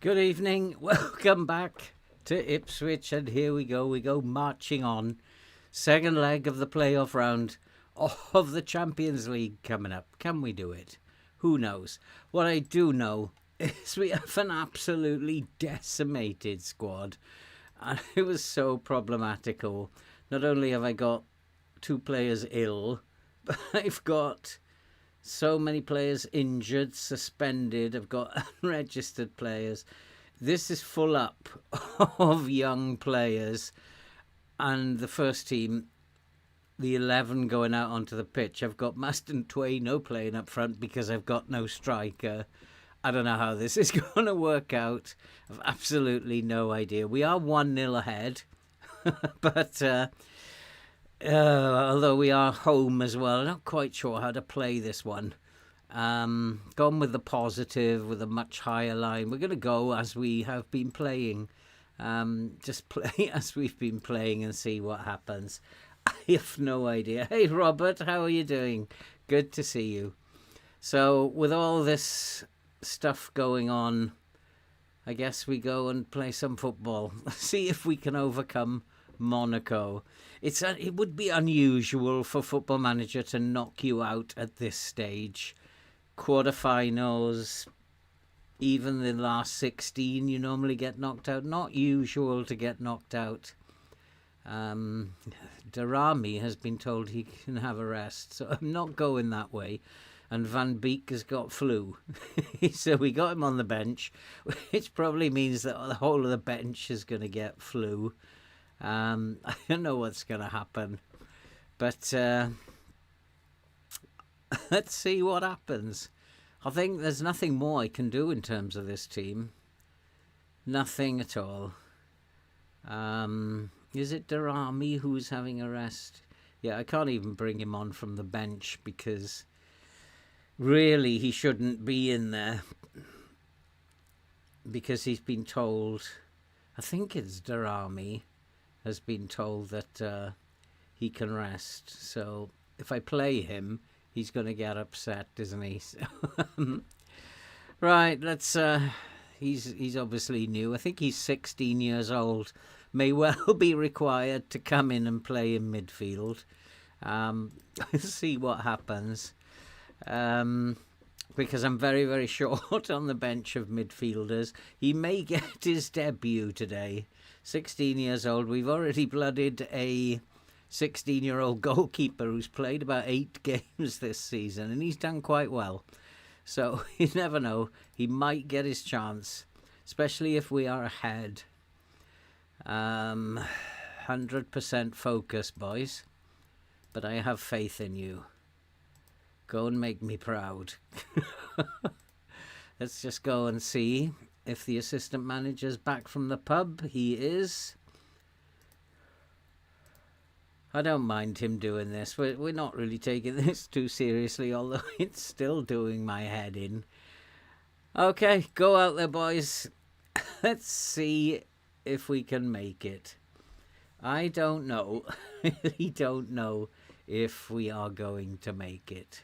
Good evening. Welcome back to Ipswich, and here we go. We go marching on. Second leg of the playoff round of the Champions League coming up. Can we do it? Who knows? What I do know is we have an absolutely decimated squad, and it was so problematical. Not only have I got two players ill, but I've got so many players injured, suspended. I've got unregistered players. This is full up of young players. And the first team, the 11 going out onto the pitch, I've got Maston Twaino playing up front because I've got no striker. I don't know how this is going to work out. I've absolutely no idea. We are 1-0 ahead. But although we are home as well, I'm not quite sure how to play this one. Gone with the positive, with a much higher line. We're going to go as we have been playing. Just play as we've been playing and see what happens. I have no idea. Hey, Robert, how are you doing? Good to see you. So, with all this stuff going on, I guess we go and play some football. See if we can overcome Monaco. It would be unusual for Football Manager to knock you out at this stage. Quarterfinals, even the last 16, you normally get knocked out. Not usual to get knocked out. Darami has been told he can have a rest, so I'm not going that way. And Van Beek has got flu. So we got him on the bench, which probably means that the whole of the bench is going to get flu. I don't know what's going to happen, but let's see what happens. I think there's nothing more I can do in terms of this team. Nothing at all. Is it Darami who's having a rest? Yeah, I can't even bring him on from the bench because really he shouldn't be in there because he's been told, I think it's Darami, has been told that he can rest. So if I play him, he's going to get upset, isn't he? So, right, let's. He's obviously new. I think he's 16 years old. May well be required to come in and play in midfield. See what happens. Because I'm very, very short on the bench of midfielders. He may get his debut today. 16 years old. We've already blooded a 16-year-old goalkeeper who's played about 8 games this season, and he's done quite well. So you never know. He might get his chance, especially if we are ahead. 100% focus, boys. But I have faith in you. Go and make me proud. Let's just go and see if the assistant manager's back from the pub. He is. I don't mind him doing this. We're not really taking this too seriously, although it's still doing my head in. Okay, go out there, boys. Let's see if we can make it. I don't know. I really don't know if we are going to make it.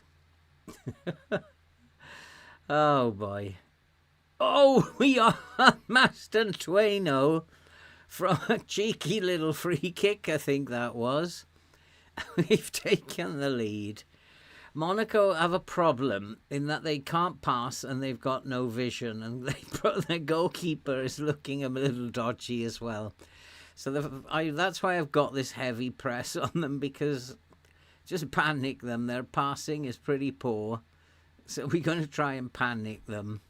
Oh, boy. Oh, we are Maston Twaino from a cheeky little free kick, I think that was. We've taken the lead. Monaco have a problem in that they can't pass and they've got no vision, and their goalkeeper is looking a little dodgy as well. So that's why I've got this heavy press on them, because just panic them. Their passing is pretty poor. So we're going to try and panic them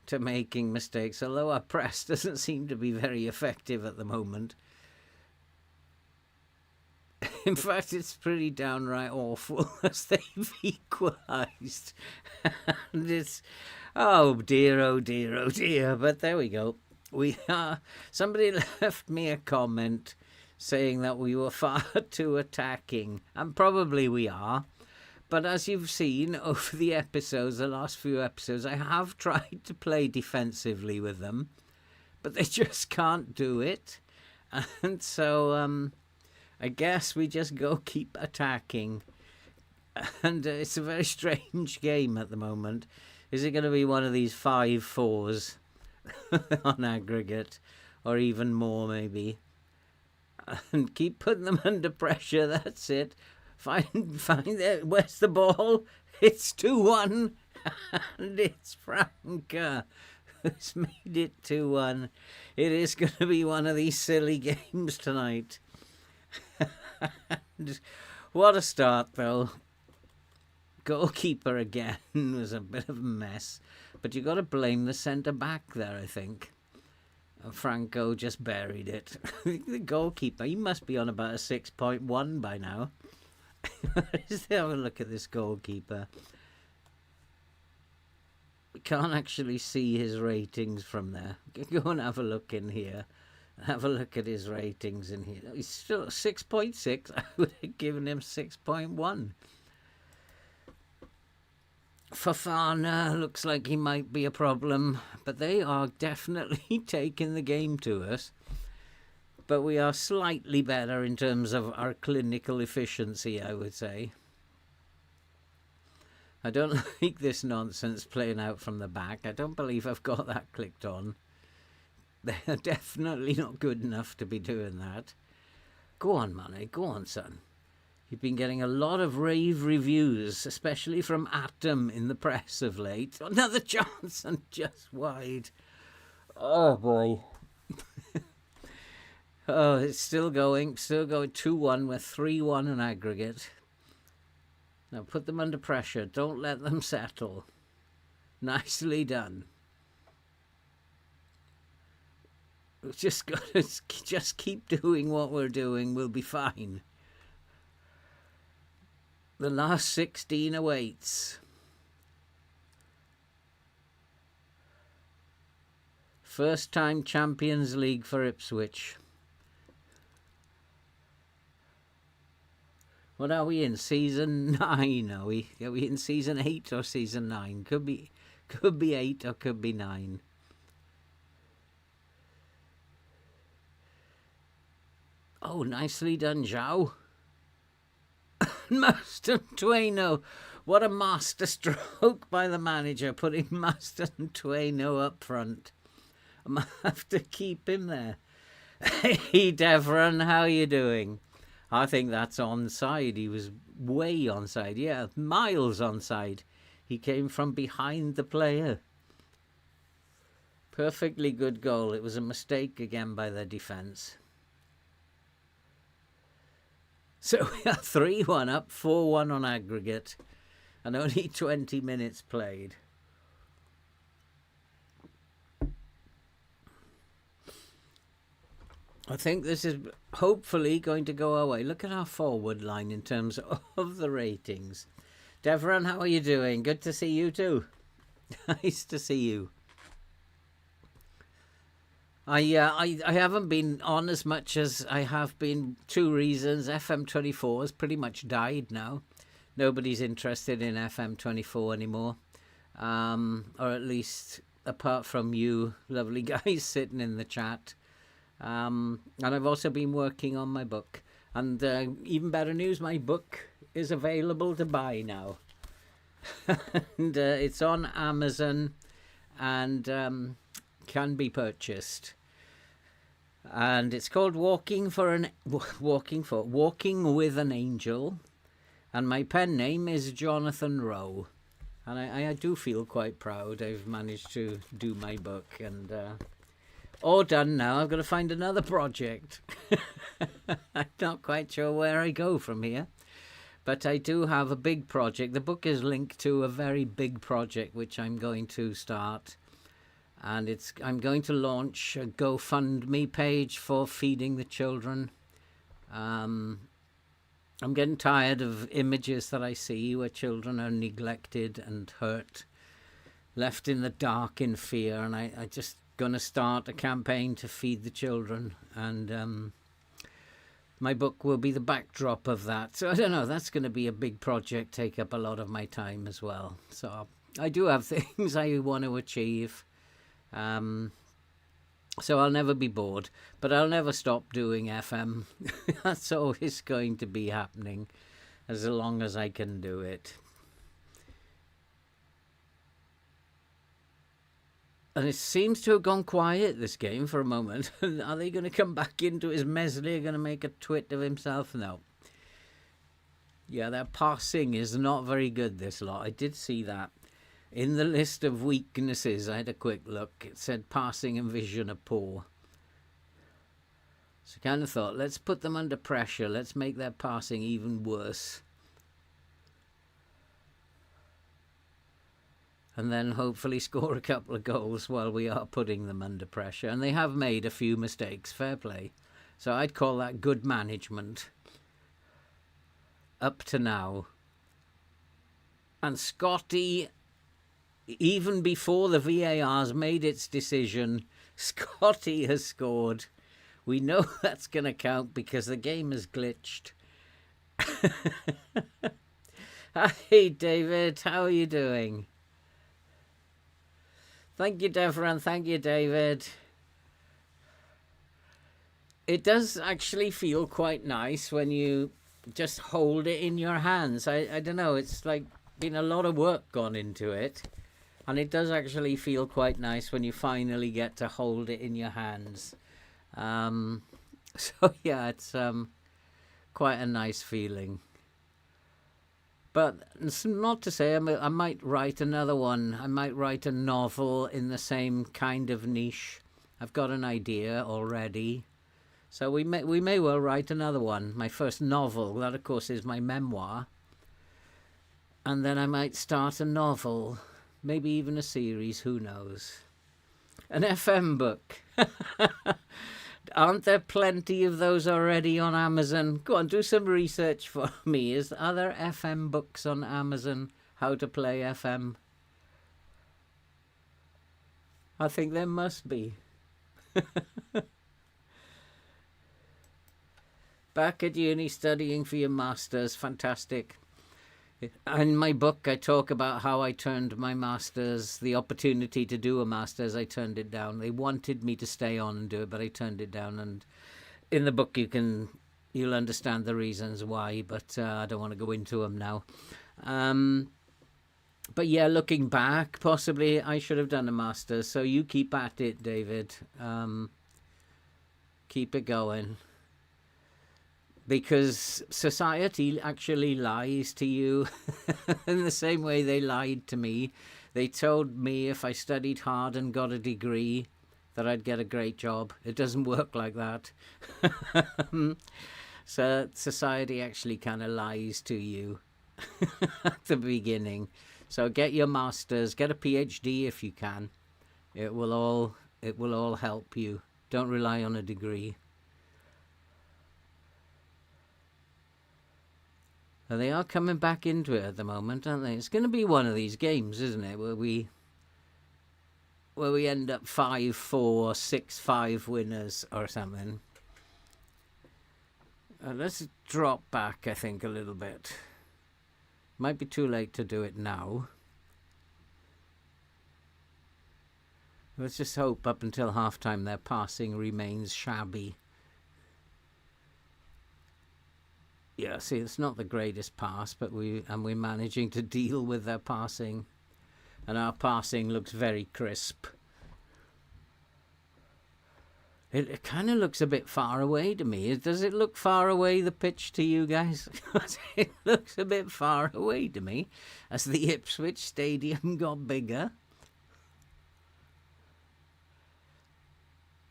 to making mistakes, although our press doesn't seem to be very effective at the moment. In fact, it's pretty downright awful as they've equalised. And it's, oh dear, oh dear, oh dear. But there we go. Somebody left me a comment saying that we were far too attacking, and probably we are. But as you've seen over the episodes, the last few episodes, I have tried to play defensively with them, but they just can't do it. And so I guess we just go keep attacking. And it's a very strange game at the moment. Is it going to be one of these 5-4s on aggregate, or even more maybe. And keep putting them under pressure. That's it. Find it. Where's the ball? It's 2-1, and it's Franca who's made it 2-1. It is going to be one of these silly games tonight. What a start, though. Goalkeeper again was a bit of a mess, but you got to blame the centre back there, I think. Franco just buried it. The goalkeeper, he must be on about a 6.1 by now. Just have a look at this goalkeeper. We can't actually see his ratings from there. Go and have a look in here. Have a look at his ratings in here. He's still 6.6. I would have given him 6.1. Fofana looks like he might be a problem, but they are definitely taking the game to us. But we are slightly better in terms of our clinical efficiency, I would say. I don't like this nonsense playing out from the back. I don't believe I've got that clicked on. They're definitely not good enough to be doing that. Go on, Mane. Go on, son. You've been getting a lot of rave reviews, especially from Atom in the press of late. Another chance and just wide. Oh, boy. Oh, it's still going 2-1. We're 3-1 in aggregate. Now put them under pressure. Don't let them settle. Nicely done. We've just got to just keep doing what we're doing. We'll be fine. The last 16 awaits. First time Champions League for Ipswich. What are we in? Season 9, are we? Are we in season 8 or season 9? Could be 8 or could be 9. Oh, nicely done, Zhao. Master Tueno. What a master stroke by the manager, putting Master Tueno up front. I might have to keep him there. Hey, Devran, how are you doing? I think that's onside. He was way onside. Yeah, miles onside. He came from behind the player. Perfectly good goal. It was a mistake again by their defence. So we are 3-1 up, 4-1 on aggregate, and only 20 minutes played. I think this is hopefully going to go away. Look at our forward line in terms of the ratings. Devran, how are you doing? Good to see you too. Nice to see you. I haven't been on as much as I have been. 2 reasons. FM24 has pretty much died now. Nobody's interested in FM24 anymore. Or at least apart from you lovely guys sitting in the chat. And I've also been working on my book. And even better news, my book is available to buy now. And it's on Amazon and can be purchased. And it's called Walking with an Angel. And my pen name is Jonathan Rowe. And I do feel quite proud. I've managed to do my book and all done now. I've got to find another project. I'm not quite sure where I go from here. But I do have a big project. The book is linked to a very big project which I'm going to start. And I'm going to launch a GoFundMe page for feeding the children. I'm getting tired of images that I see where children are neglected and hurt, left in the dark in fear. And I just going to start a campaign to feed the children. And my book will be the backdrop of that. So I don't know, that's going to be a big project, take up a lot of my time as well. So I do have things I want to achieve. So I'll never be bored, but I'll never stop doing FM. That's always going to be happening as long as I can do it. And it seems to have gone quiet, this game, for a moment. Are they going to come back into his Meslier, going to make a twit of himself? No. Yeah, their passing is not very good, this lot. I did see that. In the list of weaknesses, I had a quick look. It said passing and vision are poor. So I kind of thought, let's put them under pressure. Let's make their passing even worse. And then hopefully score a couple of goals while we are putting them under pressure. And they have made a few mistakes, fair play. So I'd call that good management up to now. And Scotty, even before the VAR's made its decision, Scotty has scored. We know that's going to count because the game has glitched. Hi, David. How are you doing? Thank you, Devran. Thank you, David. It does actually feel quite nice when you just hold it in your hands. I don't know. It's like been a lot of work gone into it. And it does actually feel quite nice when you finally get to hold it in your hands. So, yeah, it's quite a nice feeling. But it's not to say I might write another one. I might write a novel in the same kind of niche. I've got an idea already. So we may well write another one. My first novel, that of course is my memoir. And then I might start a novel. Maybe even a series, who knows. An FM book. Aren't there plenty of those already on Amazon? Go on, do some research for me. Are there FM books on Amazon? How to play FM? I think there must be. Back at uni studying for your masters. Fantastic. In my book, I talk about how I turned my masters, the opportunity to do a masters, I turned it down. They wanted me to stay on and do it, but I turned it down. And in the book, you'll understand the reasons why, but I don't want to go into them now. But yeah, looking back, possibly I should have done a masters. So you keep at it, David. Keep it going. Because society actually lies to you in the same way they lied to me. They told me if I studied hard and got a degree that I'd get a great job. It doesn't work like that. So society actually kind of lies to you at the beginning. So get your masters, get a PhD if you can. It will all help you. Don't rely on a degree. They are coming back into it at the moment, aren't they? It's going to be one of these games, isn't it, where we end up 5-4, 6-5 winners or something. Let's drop back, I think, a little bit. Might be too late to do it now. Let's just hope up until halftime their passing remains shabby. Yeah, see, it's not the greatest pass, but we're managing to deal with their passing. And our passing looks very crisp. It kind of looks a bit far away to me. Does it look far away, the pitch, to you guys? It looks a bit far away to me as the Ipswich Stadium got bigger.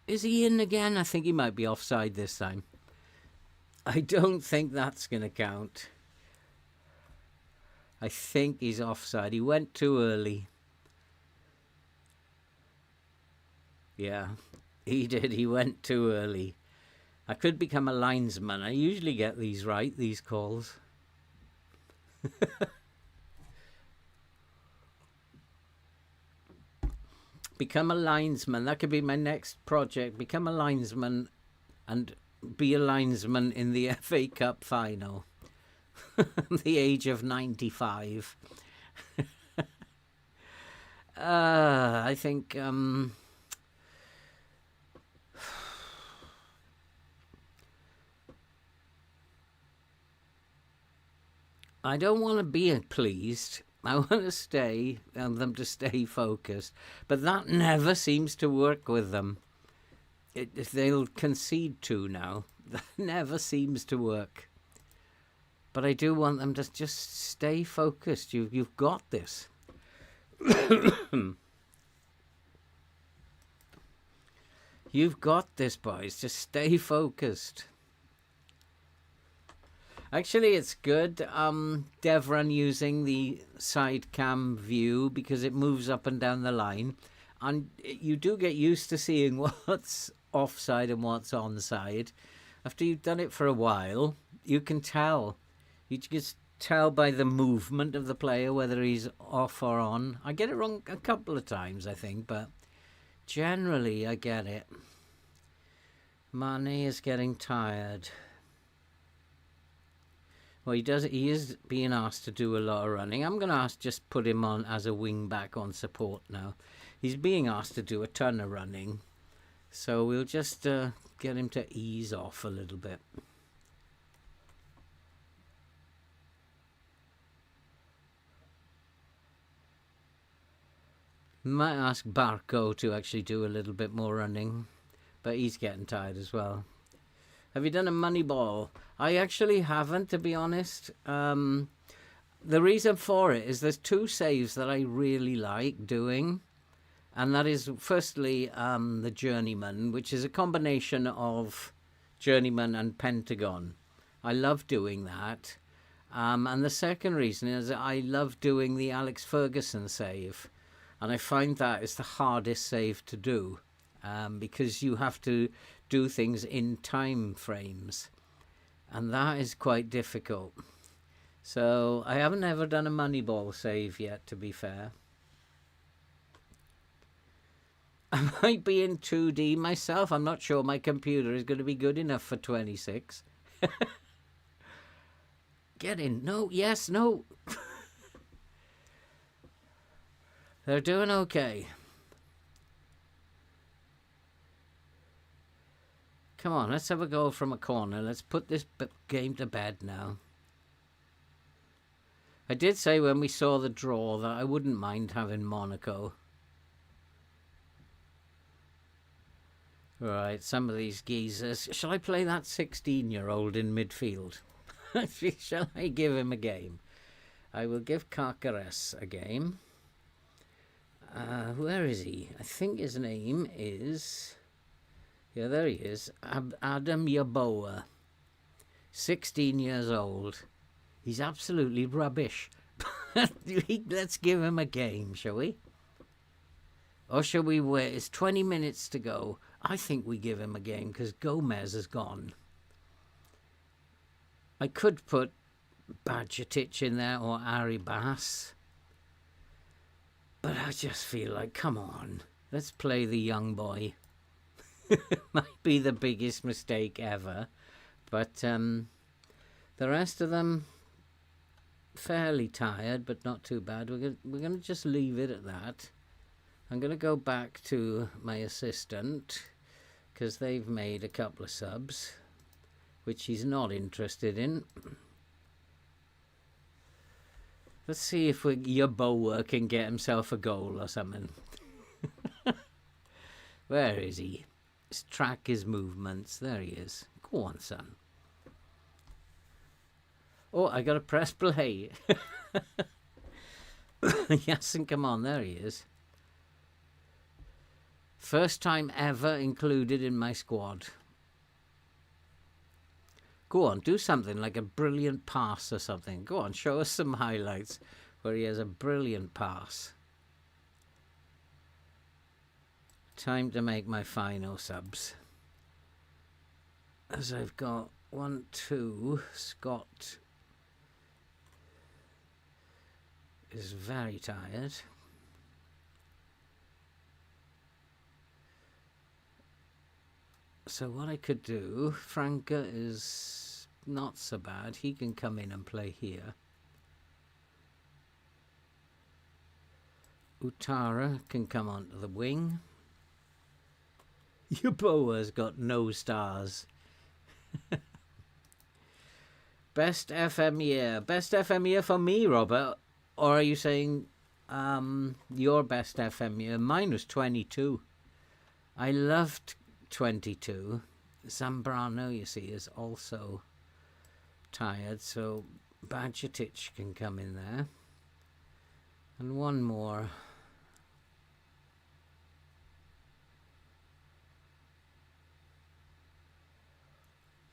Is he in again? I think he might be offside this time. I don't think that's going to count. I think he's offside. He went too early. Yeah, he did. He went too early. I could become a linesman. I usually get these right, these calls. Become a linesman. That could be my next project. Become a linesman and be a linesman in the FA Cup final. The age of 95. I think I don't want to be pleased. I want to stay, and them to stay focused. But that never seems to work with them. They'll concede to now. That never seems to work. But I do want them to just stay focused. You've got this. You've got this, boys. Just stay focused. Actually, it's good, Devran, using the side cam view because it moves up and down the line. And you do get used to seeing what's offside and what's onside. After you've done it for a while, you can tell. You just tell by the movement of the player whether he's off or on. I get it wrong a couple of times, I think, but generally I get it. Mane is getting tired. Well, he is being asked to do a lot of running. I'm going to just put him on as a wing back on support now. He's being asked to do a ton of running. So we'll just get him to ease off a little bit. Might ask Barco to actually do a little bit more running. But he's getting tired as well. Have you done a money ball? I actually haven't, to be honest. The reason for it is there's two saves that I really like doing. And that is, firstly, the Journeyman, which is a combination of Journeyman and Pentagon. I love doing that. And the second reason is I love doing the Alex Ferguson save. And I find that is the hardest save to do. Because you have to do things in time frames. And that is quite difficult. So I haven't ever done a Moneyball save yet, to be fair. I might be in 2D myself. I'm not sure my computer is going to be good enough for 26. Get in. No, yes, no. They're doing okay. Come on, let's have a go from a corner. Let's put this game to bed now. I did say when we saw the draw that I wouldn't mind having Monaco. Right, some of these geezers. Shall I play that 16-year-old in midfield? Shall I give him a game? I will give Carcares a game. Where is he? I think his name is... Yeah, there he is. Adam Yeboah. 16 years old. He's absolutely rubbish. Let's give him a game, shall we? Or shall we wait? It's 20 minutes to go. I think we give him a game because Gomez is gone. I could put Badgertich in there or Arribas. But I just feel like, come on. Let's play the young boy. Might be the biggest mistake ever. But the rest of them, fairly tired, but not too bad. We're going to just leave it at that. I'm going to go back to my assistant because they've made a couple of subs, which he's not interested in. Let's see if Yeboah can get himself a goal or something. Where is he? Let's track his movements. There he is. Go on, son. Oh, I got to press play. He hasn't come on. There he is. First time ever included in my squad. Go on, do something like a brilliant pass or something. Go on, show us some highlights where he has a brilliant pass. Time to make my final subs. As I've got 1, 2, Scott is very tired. So what I could do, Franca is not so bad. He can come in and play here. Utara can come onto the wing. Yeboah's got no stars. Best FM year. Best FM year for me, Robert. Or are you saying your best FM year? Mine was 22. I loved 22. Zambrano, you see, is also tired, so Bajcetic can come in there. And one more.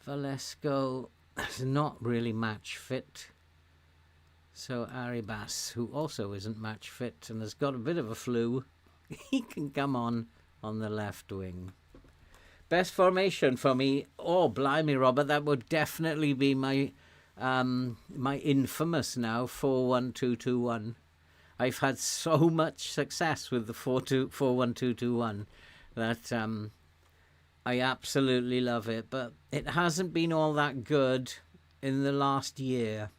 Valesco is not really match fit. So Arribas, who also isn't match fit and has got a bit of a flu, he can come on the left wing. Best formation for me, oh blimey Robert, that would definitely be my my infamous now 4-1-2-2-1. I've had so much success with the 4-1-2-2-1 that I absolutely love it, but it hasn't been all that good in the last year.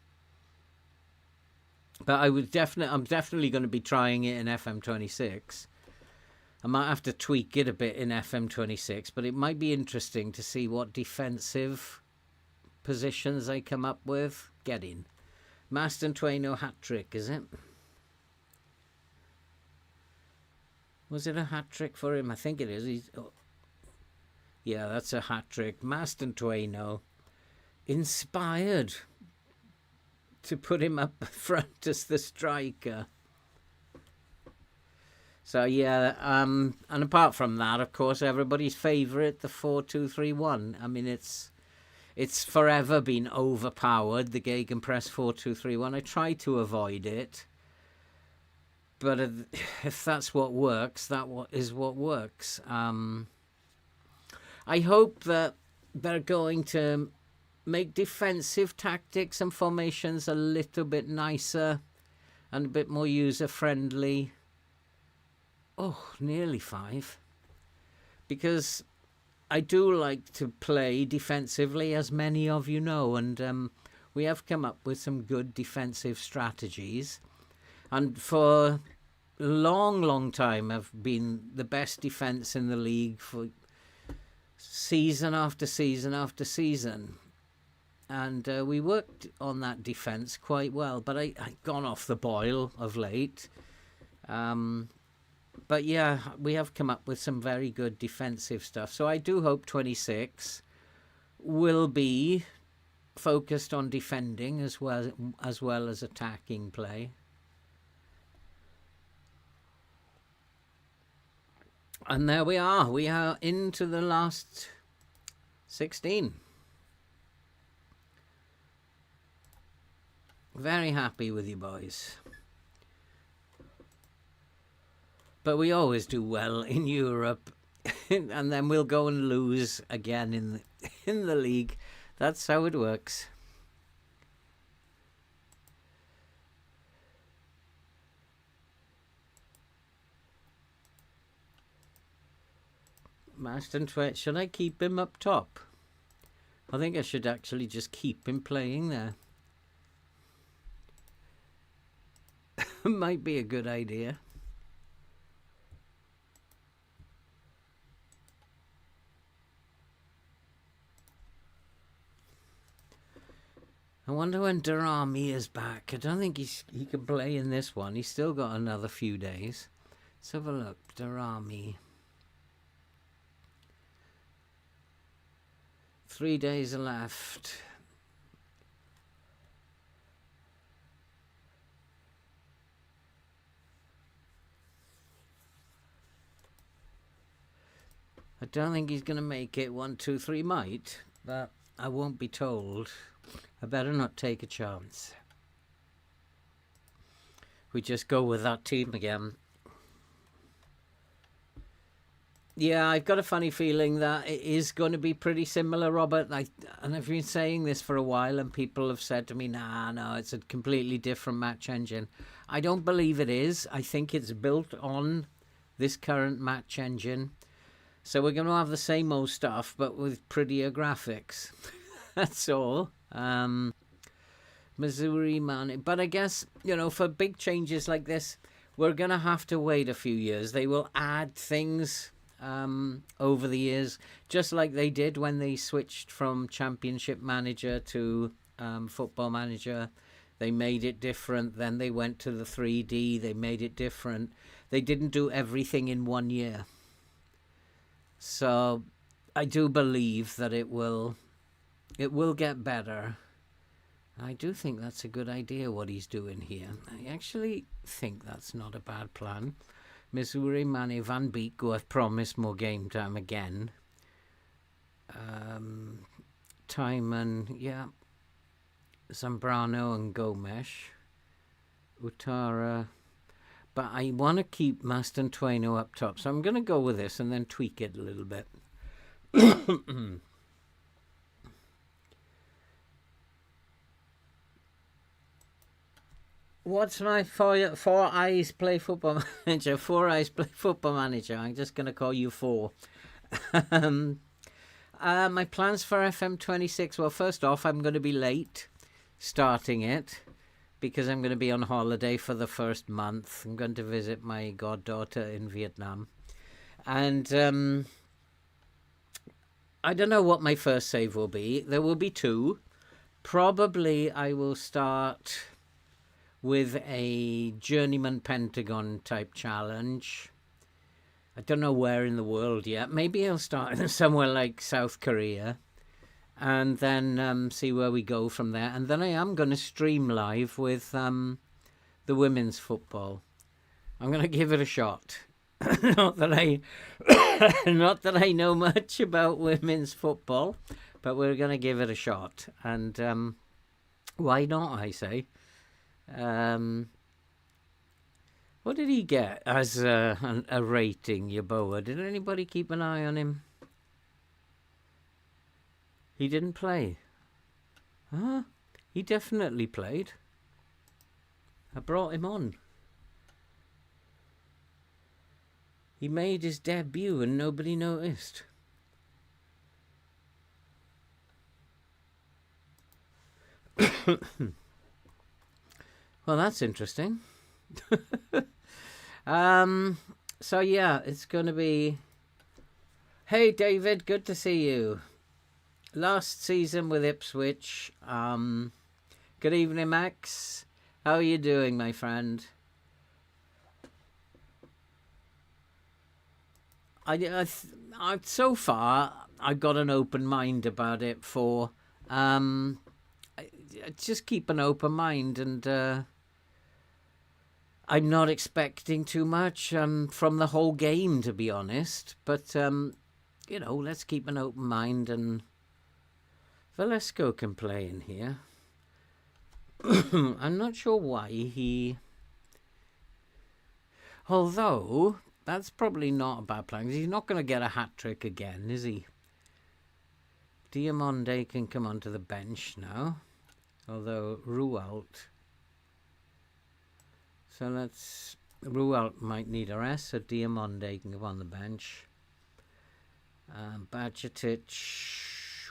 But I'm definitely going to be trying it in FM26. I might have to tweak it a bit in FM26, but it might be interesting to see what defensive positions I come up with. Get in. Mastantuono hat-trick, is it? Was it a hat-trick for him? I think it is. Yeah, that's a hat-trick. Mastantuono inspired to put him up front as the striker. So yeah, and apart from that, of course, everybody's favourite, the 4-2-3-1. I mean, it's forever been overpowered, the Gegenpress 4-2-3-1. I try to avoid it, but if that's what works, that is what works. I hope that they're going to make defensive tactics and formations a little bit nicer and a bit more user-friendly. Oh, nearly 5. Because I do like to play defensively, as many of you know, and we have come up with some good defensive strategies. And for a long, long time, I've been the best defence in the league for season after season after season. And we worked on that defence quite well, but I've gone off the boil of late. But yeah, we have come up with some very good defensive stuff. So I do hope 26 will be focused on defending as well as attacking play. And there we are. We are into the last 16. Very happy with you boys. But we always do well in Europe, and then we'll go and lose again in the league. That's how it works. Mastantuono, should I keep him up top? I think I should actually just keep him playing there. Might be a good idea. I wonder when Darami is back. I don't think he can play in this one. He's still got another few days. Let's have a look. Darami. 3 days left. I don't think he's going to make it. 1, 2, 3 might, but I won't be told. I better not take a chance. We just go with that team again. Yeah, I've got a funny feeling that it is going to be pretty similar, Robert. And I've been saying this for a while, and people have said to me, no, it's a completely different match engine. I don't believe it is. I think it's built on this current match engine. So we're going to have the same old stuff, but with prettier graphics. That's all. Missouri man. But I guess, for big changes like this, we're going to have to wait a few years. They will add things over the years, just like they did when they switched from Championship Manager to Football Manager. They made it different. Then they went to the 3D. They made it different. They didn't do everything in 1 year. So I do believe that it will get better. I do think that's a good idea, what he's doing here. I actually think that's not a bad plan. Missouri, Manny, Van Beek, who have promised more game time again. Timon, yeah. Zambrano and Gomes. Utara. But I want to keep Mastantuono up top. So I'm going to go with this and then tweak it a little bit. What's my four eyes play football manager? Four eyes play football manager. I'm just going to call you four. My plans for FM26. Well, first off, I'm going to be late starting it because I'm going to be on holiday for the first month. I'm going to visit my goddaughter in Vietnam. And I don't know what my first save will be. There will be two. Probably I will start with a journeyman pentagon type challenge. I don't know where in the world yet. Maybe I'll start somewhere like South Korea and then see where we go from there. And then I am going to stream live with the women's football. I'm going to give it a shot. Not that I know much about women's football, but we're going to give it a shot. And why not, I say. What did he get as a rating, Yeboah? Did anybody keep an eye on him? He didn't play. Huh? He definitely played. I brought him on. He made his debut and nobody noticed. Well, that's interesting. So yeah, it's going to be... Hey, David, good to see you. Last season with Ipswich. Good evening, Max. How are you doing, my friend? So far, I've got an open mind about it for... just keep an open mind and... I'm not expecting too much from the whole game, to be honest. But, you know, let's keep an open mind. And Velasco can play in here. I'm not sure why he... Although, that's probably not a bad plan. He's not going to get a hat-trick again, is he? Diamonde can come onto the bench now. Although, Rualt... So let's... Rualt might need a rest, so Diamonde can go on the bench. Bajatic...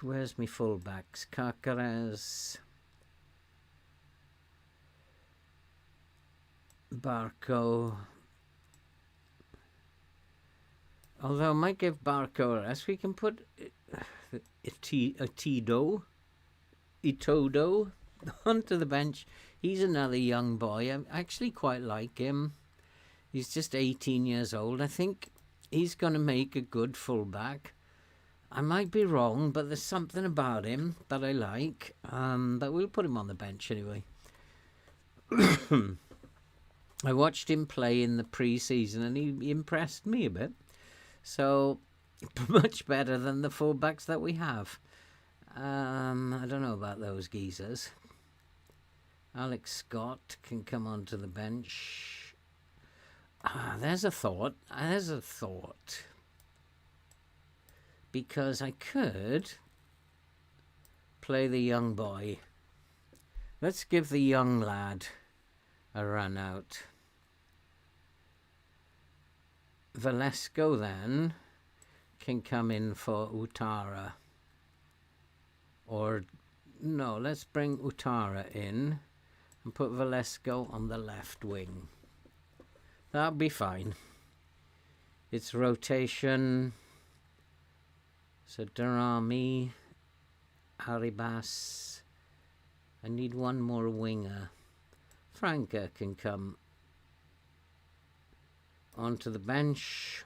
Where's my fullbacks? Carcares... Barco... Although I might give Barco a rest, we can put Itodo onto the bench. He's another young boy. I actually quite like him. He's just 18 years old. I think he's going to make a good fullback. I might be wrong, but there's something about him that I like. But we'll put him on the bench anyway. I watched him play in the pre-season and he impressed me a bit. So, much better than the fullbacks that we have. I don't know about those geezers. Alex Scott can come onto the bench. There's a thought. Because I could play the young boy. Let's give the young lad a run out. Velasco then can come in for Utara. Or, no, let's bring Utara in. And put Velasco on the left wing. That'll be fine. It's rotation. So Darami, Haribas, I need one more winger. Franca can come onto the bench.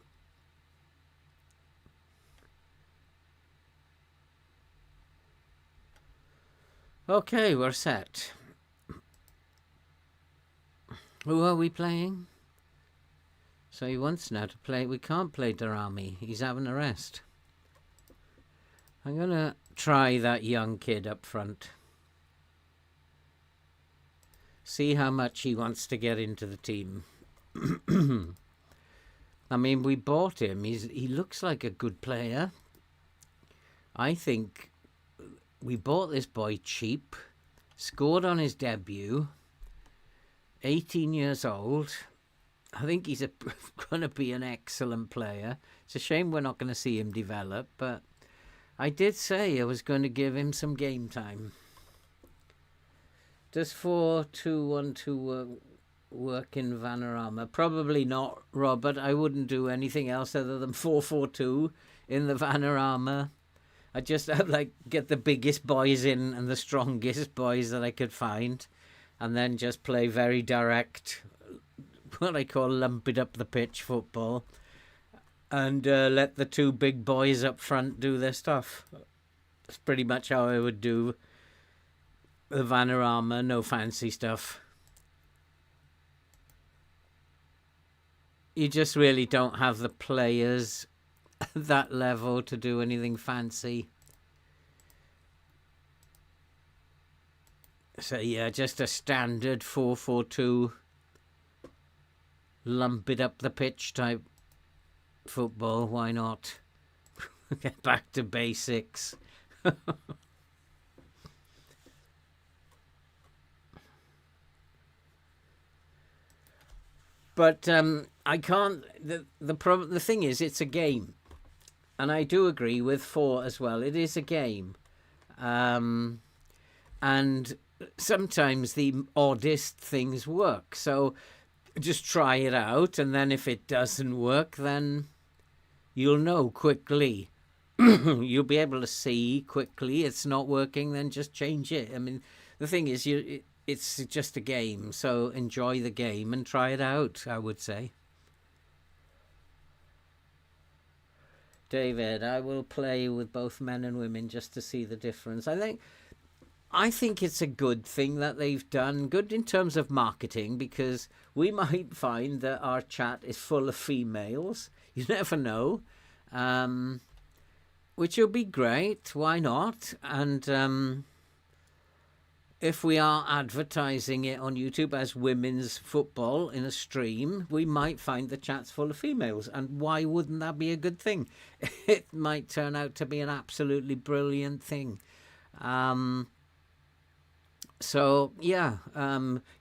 Okay, we're set. Who are we playing? So he wants now to play. We can't play Darami. He's having a rest. I'm going to try that young kid up front. See how much he wants to get into the team. I mean, we bought him. He looks like a good player. I think we bought this boy cheap. Scored on his debut. 18 years old. I think he's going to be an excellent player. It's a shame we're not going to see him develop, but I did say I was going to give him some game time. Does 4-2-1-2 work in Vanarama? Probably not, Robert. I wouldn't do anything else other than 4-4-2 in the Vanarama. I just like get the biggest boys in and the strongest boys that I could find, and then just play very direct, what I call lump it up the pitch football, and let the two big boys up front do their stuff. That's pretty much how I would do the Vanarama, no fancy stuff. You just really don't have the players at that level to do anything fancy. So yeah, just a standard 4-4-2, lump it up the pitch type football. Why not? Get back to basics. But I can't. The thing is, it's a game, and I do agree with 4 as well. It is a game, and sometimes the oddest things work. So just try it out, and then if it doesn't work, then you'll know quickly. You'll be able to see quickly it's not working. Then just change it. I mean, the thing is, it's just a game, so enjoy the game and try it out, I would say. David, I will play with both men and women just to see the difference. I think it's a good thing that they've done, good in terms of marketing, because we might find that our chat is full of females. You never know, which will be great. Why not? And if we are advertising it on YouTube as women's football in a stream, we might find the chat's full of females. And why wouldn't that be a good thing? It might turn out to be an absolutely brilliant thing. So, yeah,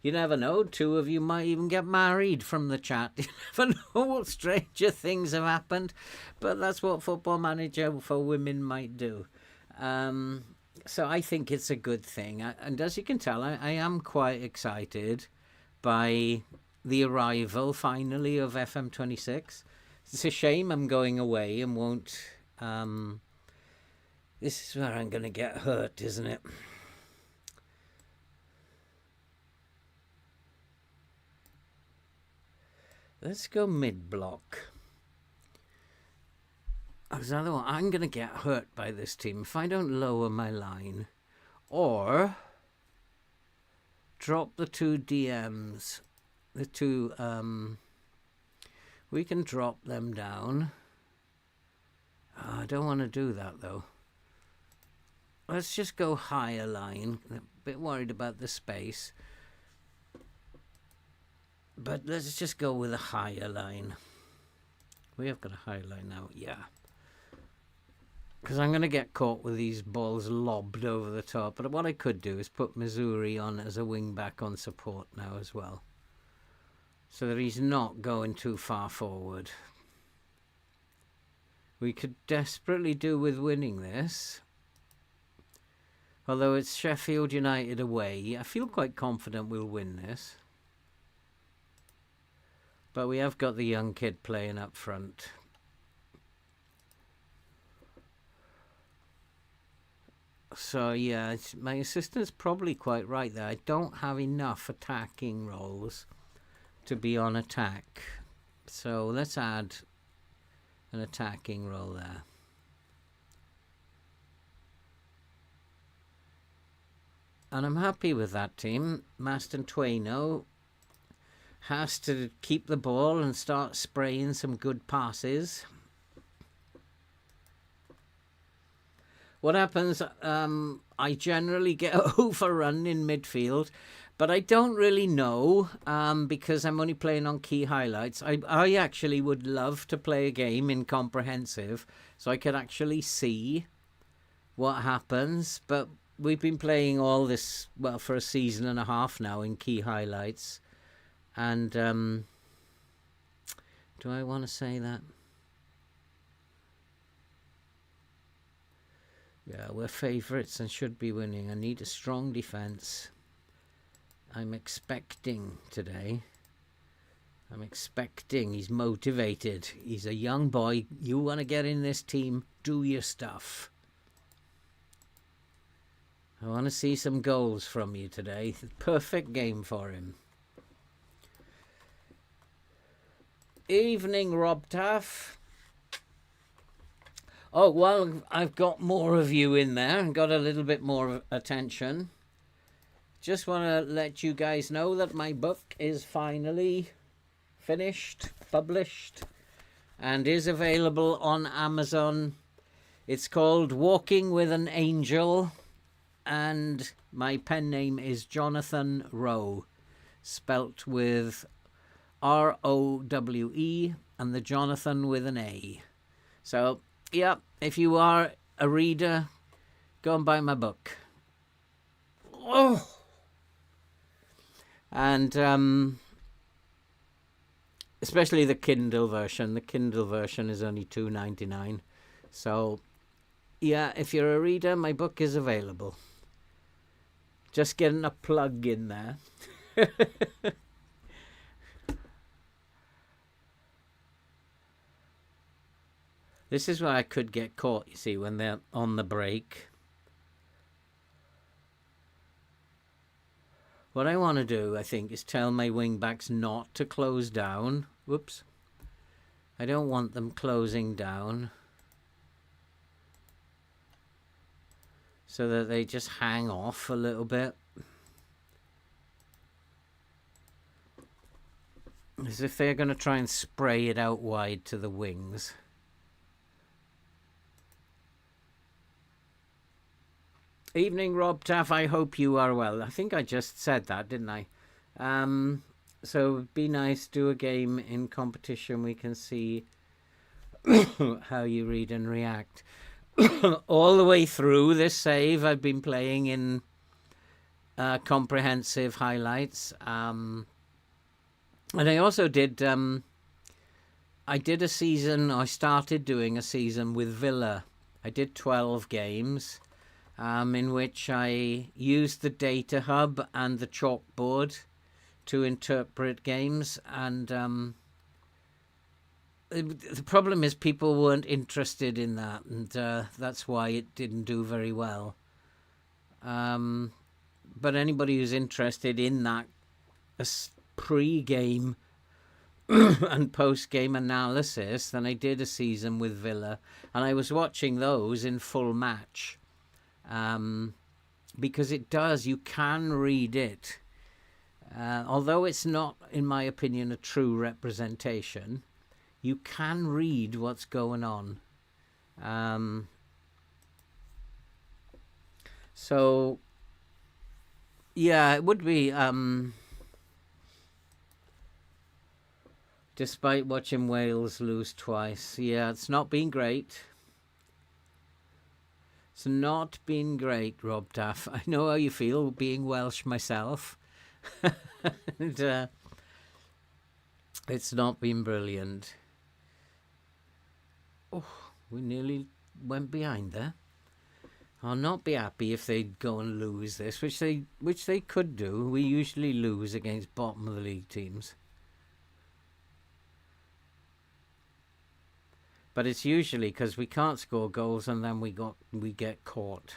you never know. 2 of you might even get married from the chat. You never know what stranger things have happened. But that's what Football Manager for Women might do. So I think it's a good thing. And as you can tell, I am quite excited by the arrival, finally, of FM26. It's a shame I'm going away and won't... this is where I'm going to get hurt, isn't it? Let's go mid-block. Otherwise, I'm going to get hurt by this team if I don't lower my line. Or drop the 2 DMs. The 2... we can drop them down. I don't want to do that, though. Let's just go higher line. I'm a bit worried about the space. But let's just go with a higher line. We have got a higher line now, yeah. Because I'm going to get caught with these balls lobbed over the top. But what I could do is put Missouri on as a wing back on support now as well. So that he's not going too far forward. We could desperately do with winning this. Although it's Sheffield United away, I feel quite confident we'll win this. But we have got the young kid playing up front. So yeah, my assistant's probably quite right there. I don't have enough attacking rolls to be on attack. So let's add an attacking roll there. And I'm happy with that team. Maston Twaino has to keep the ball and start spraying some good passes. What happens, I generally get overrun in midfield, but I don't really know because I'm only playing on key highlights. I actually would love to play a game in comprehensive so I could actually see what happens, but we've been playing all this, well, for a season and a half now in key highlights. And do I want to say that? Yeah, we're favourites and should be winning. I need a strong defence. I'm expecting today. I'm expecting. He's motivated. He's a young boy. You want to get in this team, do your stuff. I want to see some goals from you today. Perfect game for him. Evening, Rob Taff. Oh, well, I've got more of you in there and got a little bit more attention. Just want to let you guys know that my book is finally finished, published, and is available on Amazon. It's called Walking with an Angel, and my pen name is Jonathan Rowe, spelt with R-O-W-E, and the Jonathan with an A. So, yeah, if you are a reader, go and buy my book. Oh! And especially the Kindle version. The Kindle version is only $2.99. So, yeah, if you're a reader, my book is available. Just getting a plug in there. This is where I could get caught, you see, when they're on the break. What I want to do, I think, is tell my wing-backs not to close down. Whoops. I don't want them closing down. So that they just hang off a little bit. As if they're going to try and spray it out wide to the wings. Evening, Rob Taff. I hope you are well. I think I just said that, didn't I? So be nice. Do a game in competition. We can see how you read and react. All the way through this save, I've been playing in comprehensive highlights. And I also did... I did a season... I started doing a season with Villa. I did 12 games... in which I used the data hub and the chalkboard to interpret games. And the problem is people weren't interested in that, and that's why it didn't do very well. But anybody who's interested in that pre-game and post-game analysis, then I did a season with Villa, and I was watching those in full match. Because it does, you can read it. Although it's not, in my opinion, a true representation, you can read what's going on. So, yeah, it would be, despite watching Wales lose twice. Yeah, it's not been great. It's not been great, Rob Taff. I know how you feel, being Welsh myself. And it's not been brilliant. Oh, we nearly went behind there. I'll not be happy if they go and lose this, which they could do. We usually lose against bottom of the league teams. But it's usually because we can't score goals and then we get caught.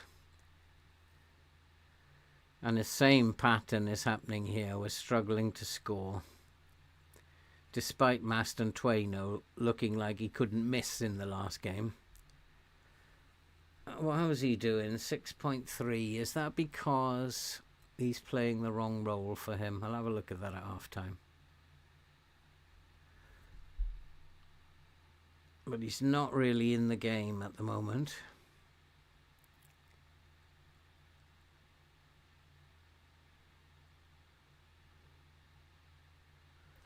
And the same pattern is happening here. We're struggling to score. Despite Maston Twaino looking like he couldn't miss in the last game. Well, how's he doing? 6.3. Is that because he's playing the wrong role for him? I'll have a look at that at half-time. But he's not really in the game at the moment.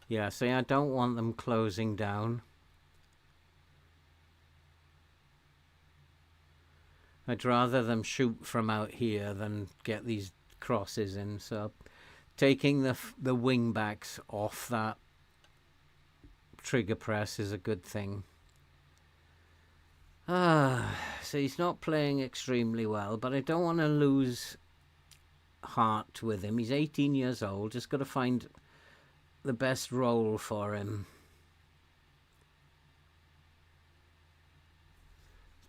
Yeah, see, I don't want them closing down. I'd rather them shoot from out here than get these crosses in. So taking the wing backs off that trigger press is a good thing. So he's not playing extremely well, but I don't want to lose heart with him. He's 18 years old. Just got to find the best role for him.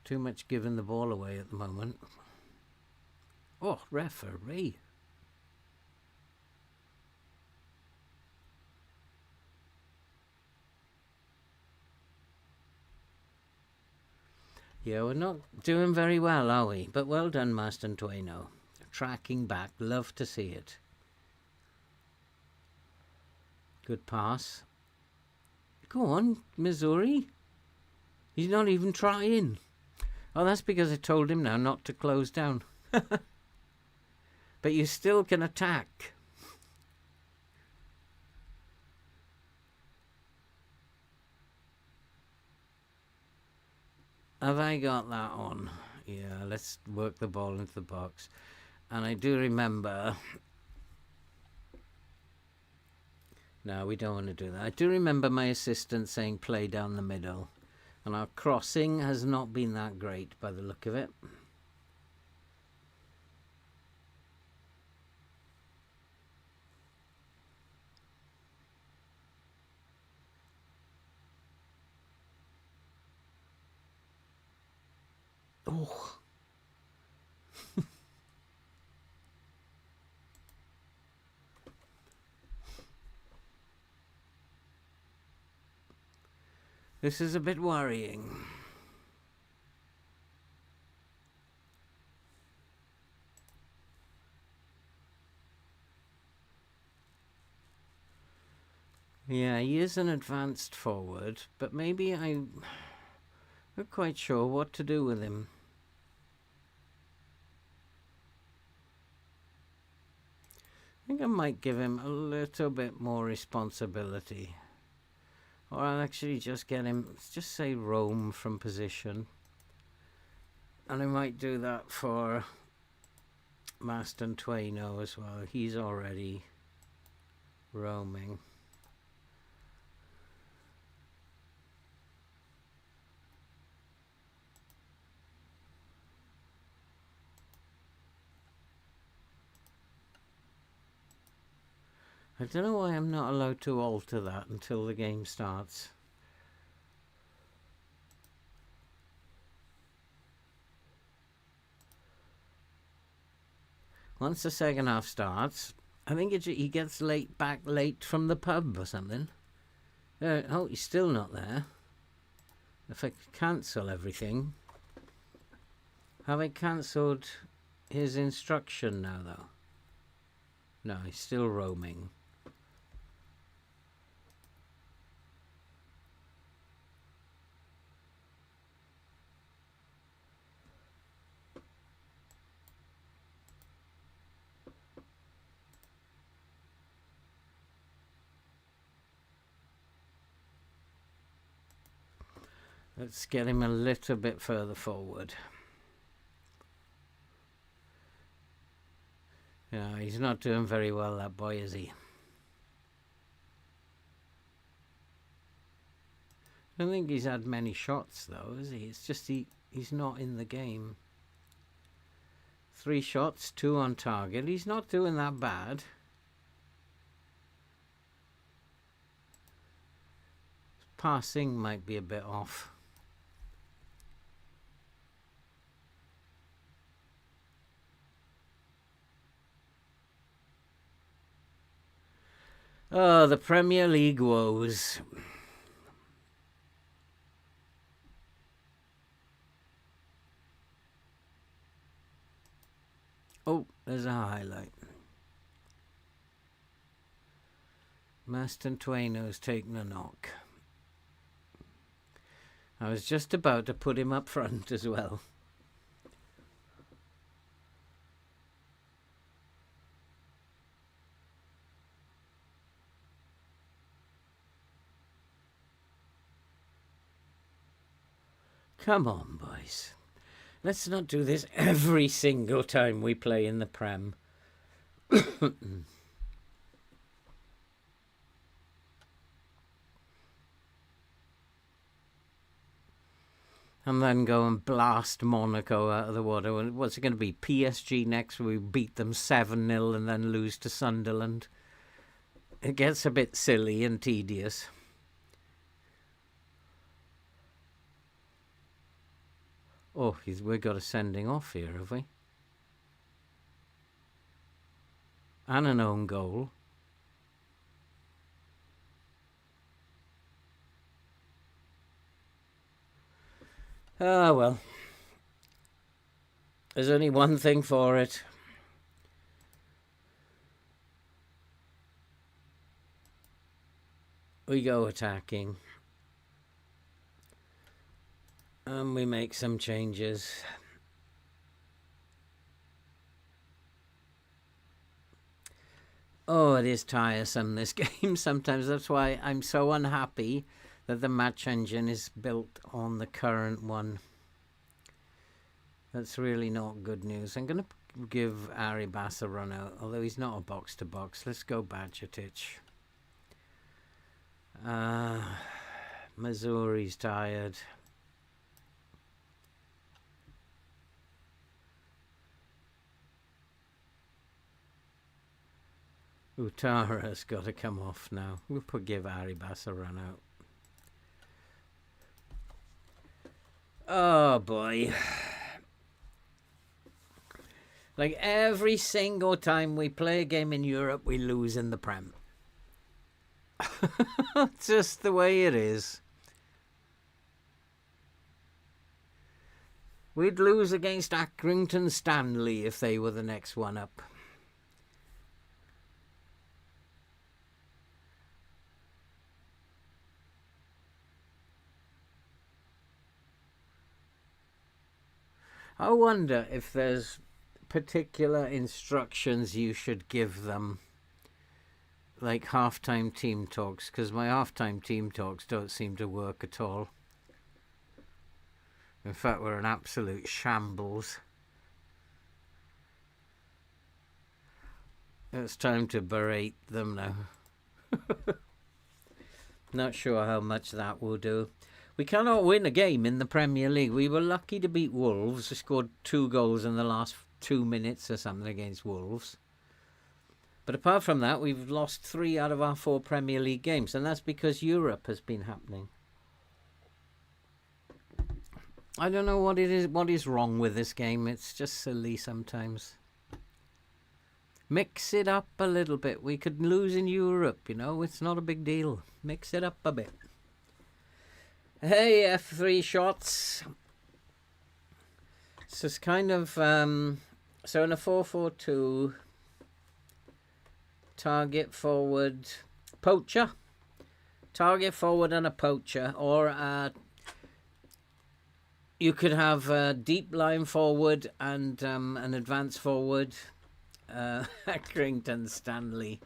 Too much giving the ball away at the moment. Oh, referee. Yeah, we're not doing very well, are we? But well done, Maston Twaino. Tracking back. Love to see it. Good pass. Go on, Missouri. He's not even trying. Oh, that's because I told him now not to close down. But you still can attack. Have I got that on? Yeah, let's work the ball into the box. And I do remember... No, we don't want to do that. I do remember my assistant saying play down the middle. And our crossing has not been that great by the look of it. Oh. This is a bit worrying. Yeah, he is an advanced forward, but maybe I'm not quite sure what to do with him. I think I might give him a little bit more responsibility. Or I'll actually just get him, just say roam from position. And I might do that for Maston Twaino as well. He's already roaming. I don't know why I'm not allowed to alter that until the game starts. Once the second half starts, I think he gets back late from the pub or something. Oh, he's still not there. If I cancel everything. Have I cancelled his instruction now, though? No, he's still roaming. Let's get him a little bit further forward. Yeah, he's not doing very well, that boy, is he? I don't think he's had many shots, though, is he? It's just he's not in the game. 3 shots, 2 on target. He's not doing that bad. Passing might be a bit off. Oh, the Premier League woes. Oh, there's a highlight. Maston Twaino's taken a knock. I was just about to put him up front as well. Come on, boys. Let's not do this every single time we play in the Prem. And then go and blast Monaco out of the water. What's it going to be? PSG next, we beat them 7-0 and then lose to Sunderland. It gets a bit silly and tedious. Oh, we've got a sending off here, have we? And an own goal. Ah, well. There's only one thing for it. We go attacking. And we make some changes. Oh, it is tiresome, this game, sometimes. That's why I'm so unhappy that the match engine is built on the current one. That's really not good news. I'm going to give Ari Bass a run out, although he's not a box-to-box. Let's go Bajcetic. Missouri's tired. Utara's got to come off now. We'll give Ari Bass a run out. Oh boy. Like every single time we play a game in Europe, we lose in the Prem. Just the way it is. We'd lose against Accrington Stanley if they were the next one up. I wonder if there's particular instructions you should give them, like halftime team talks, because my halftime team talks don't seem to work at all. In fact, we're an absolute shambles. It's time to berate them now. Not sure how much that will do. We cannot win a game in the Premier League. We were lucky to beat Wolves. We scored 2 goals in the last 2 minutes or something against Wolves. But apart from that, we've lost 3 out of our 4 Premier League games, and that's because Europe has been happening. I don't know what it is. What is wrong with this game? It's just silly sometimes. Mix it up a little bit. We could lose in Europe, you know. It's not a big deal. Mix it up a bit. Hey, F3 shots. So it's kind of, so in a 4-4-2, target forward, poacher. Target forward and a poacher. Or you could have a deep line forward and an advance forward. Accrington Stanley.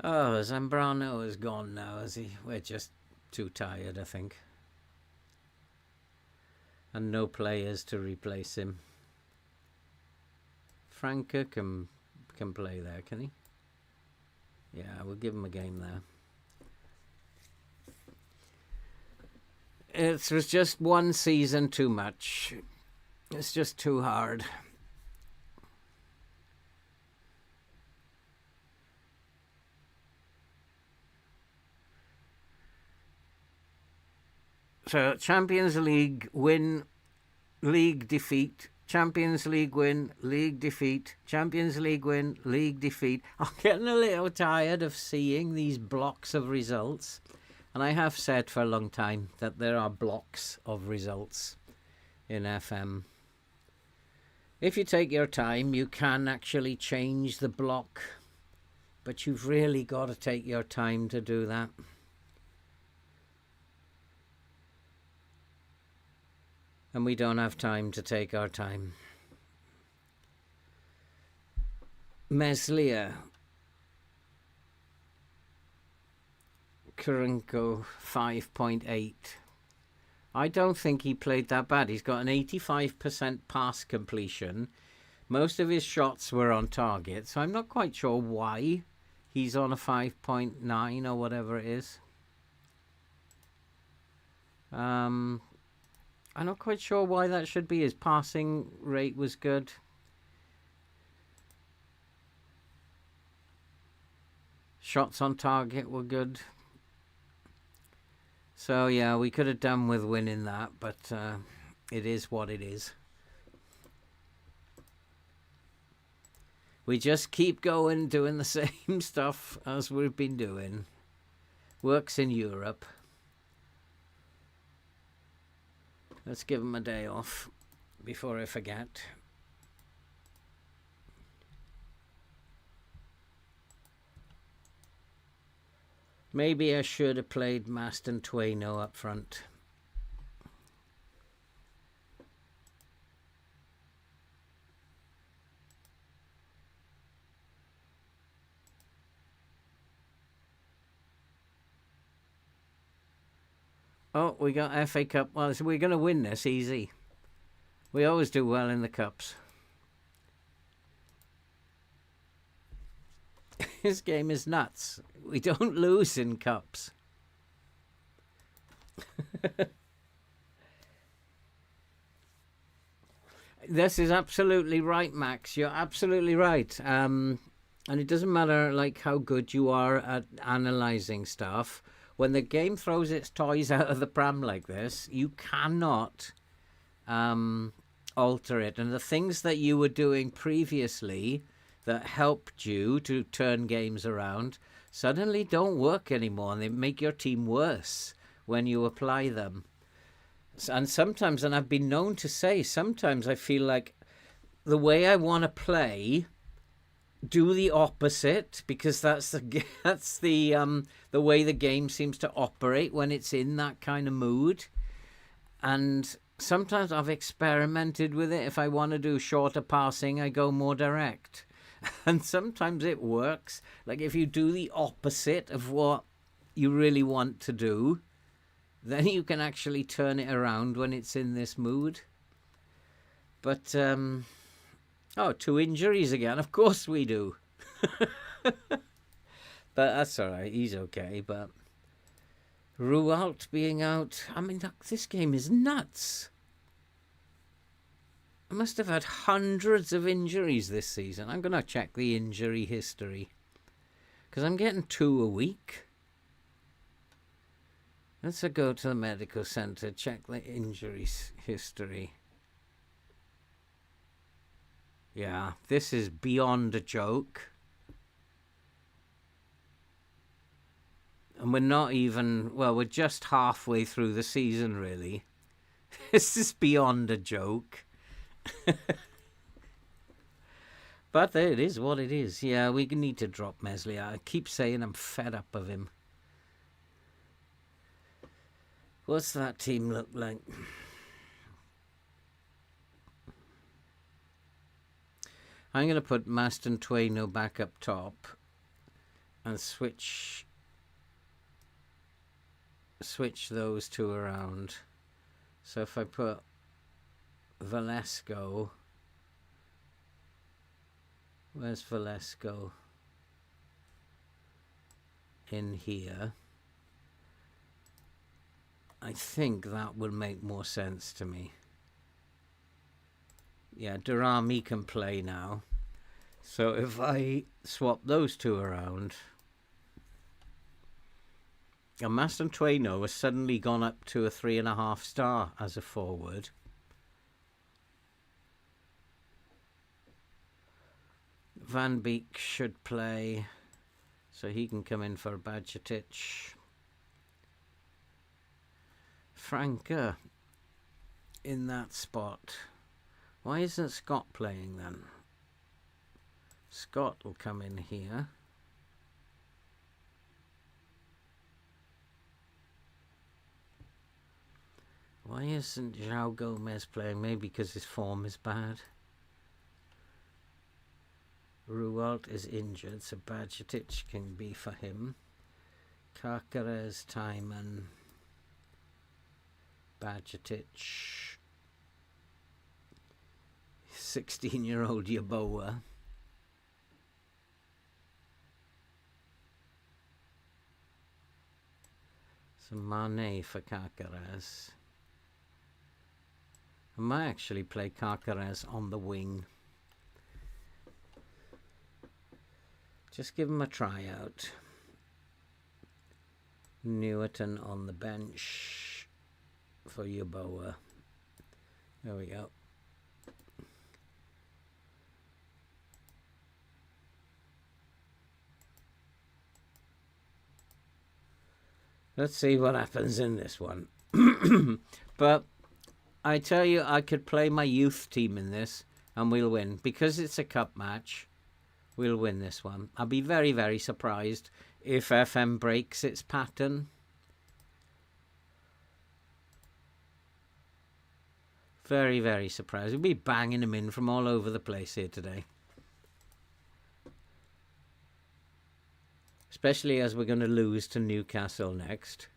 Oh, Zambrano is gone now, is he? We're just too tired, I think. And no players to replace him. Franca can play there, can he? Yeah, we'll give him a game there. It was just one season too much. It's just too hard. So, Champions League win, league defeat, Champions League win, league defeat, Champions League win, league defeat. I'm getting a little tired of seeing these blocks of results. And I have said for a long time that there are blocks of results in FM. If you take your time, you can actually change the block. But you've really got to take your time to do that. And we don't have time to take our time. Meslier. Kurenko 5.8. I don't think he played that bad. He's got an 85% pass completion. Most of his shots were on target, so I'm not quite sure why he's on a 5.9 or whatever it is. I'm not quite sure why that should be. His passing rate was good. Shots on target were good. So, yeah, we could have done with winning that, but it is what it is. We just keep going, doing the same stuff as we've been doing. Works in Europe. Let's give him a day off before I forget. Maybe I should have played Maston Twano up front. Oh, we got FA Cup. Well, so we're going to win this easy. We always do well in the Cups. This game is nuts. We don't lose in Cups. This is absolutely right, Max. You're absolutely right. And it doesn't matter like how good you are at analysing stuff. When the game throws its toys out of the pram like this, you cannot alter it. And the things that you were doing previously that helped you to turn games around suddenly don't work anymore, and they make your team worse when you apply them. And sometimes, and I've been known to say, sometimes I feel like the way I want to play, do the opposite, because that's the way the game seems to operate when it's in that kind of mood. And sometimes I've experimented with it. If I want to do shorter passing, I go more direct. And sometimes it works. Like if you do the opposite of what you really want to do, then you can actually turn it around when it's in this mood. But, oh, 2 injuries again. Of course we do. But that's all right. He's okay. But Rualt being out. I mean, this game is nuts. I must have had hundreds of injuries this season. I'm going to check the injury history, because I'm getting 2 a week. Let's go to the medical centre, check the injuries history. Yeah, this is beyond a joke. And we're not even, well, we're just halfway through the season, really. This is beyond a joke. But it is what it is. Yeah, we need to drop Meslier. I keep saying I'm fed up of him. What's that team look like? I'm going to put Maston Twano back up top and switch those two around. So if I put Velasco, where's Velasco? In here. I think that will make more sense to me. Yeah, Durrami can play now. So if I swap those two around, and Maston Twano has suddenly gone up to a 3.5 star as a forward. Van Beek should play, so he can come in for Bajcetic. Franca in that spot. Why isn't Scott playing then? Scott will come in here. Why isn't João Gomez playing? Maybe because his form is bad. Ruwalt is injured, so Bajcetic can be for him. Carcares, Timon, Bajcetic, 16-year-old Yeboah. So Mane for Carcares. I might actually play Carcares on the wing. Just give him a tryout. Newton on the bench for Yeboah. There we go. Let's see what happens in this one. But I tell you, I could play my youth team in this and we'll win. Because it's a cup match, we'll win this one. I'll be very, very surprised if FM breaks its pattern. Very, very surprised. We'll be banging them in from all over the place here today. Especially as we're going to lose to Newcastle next.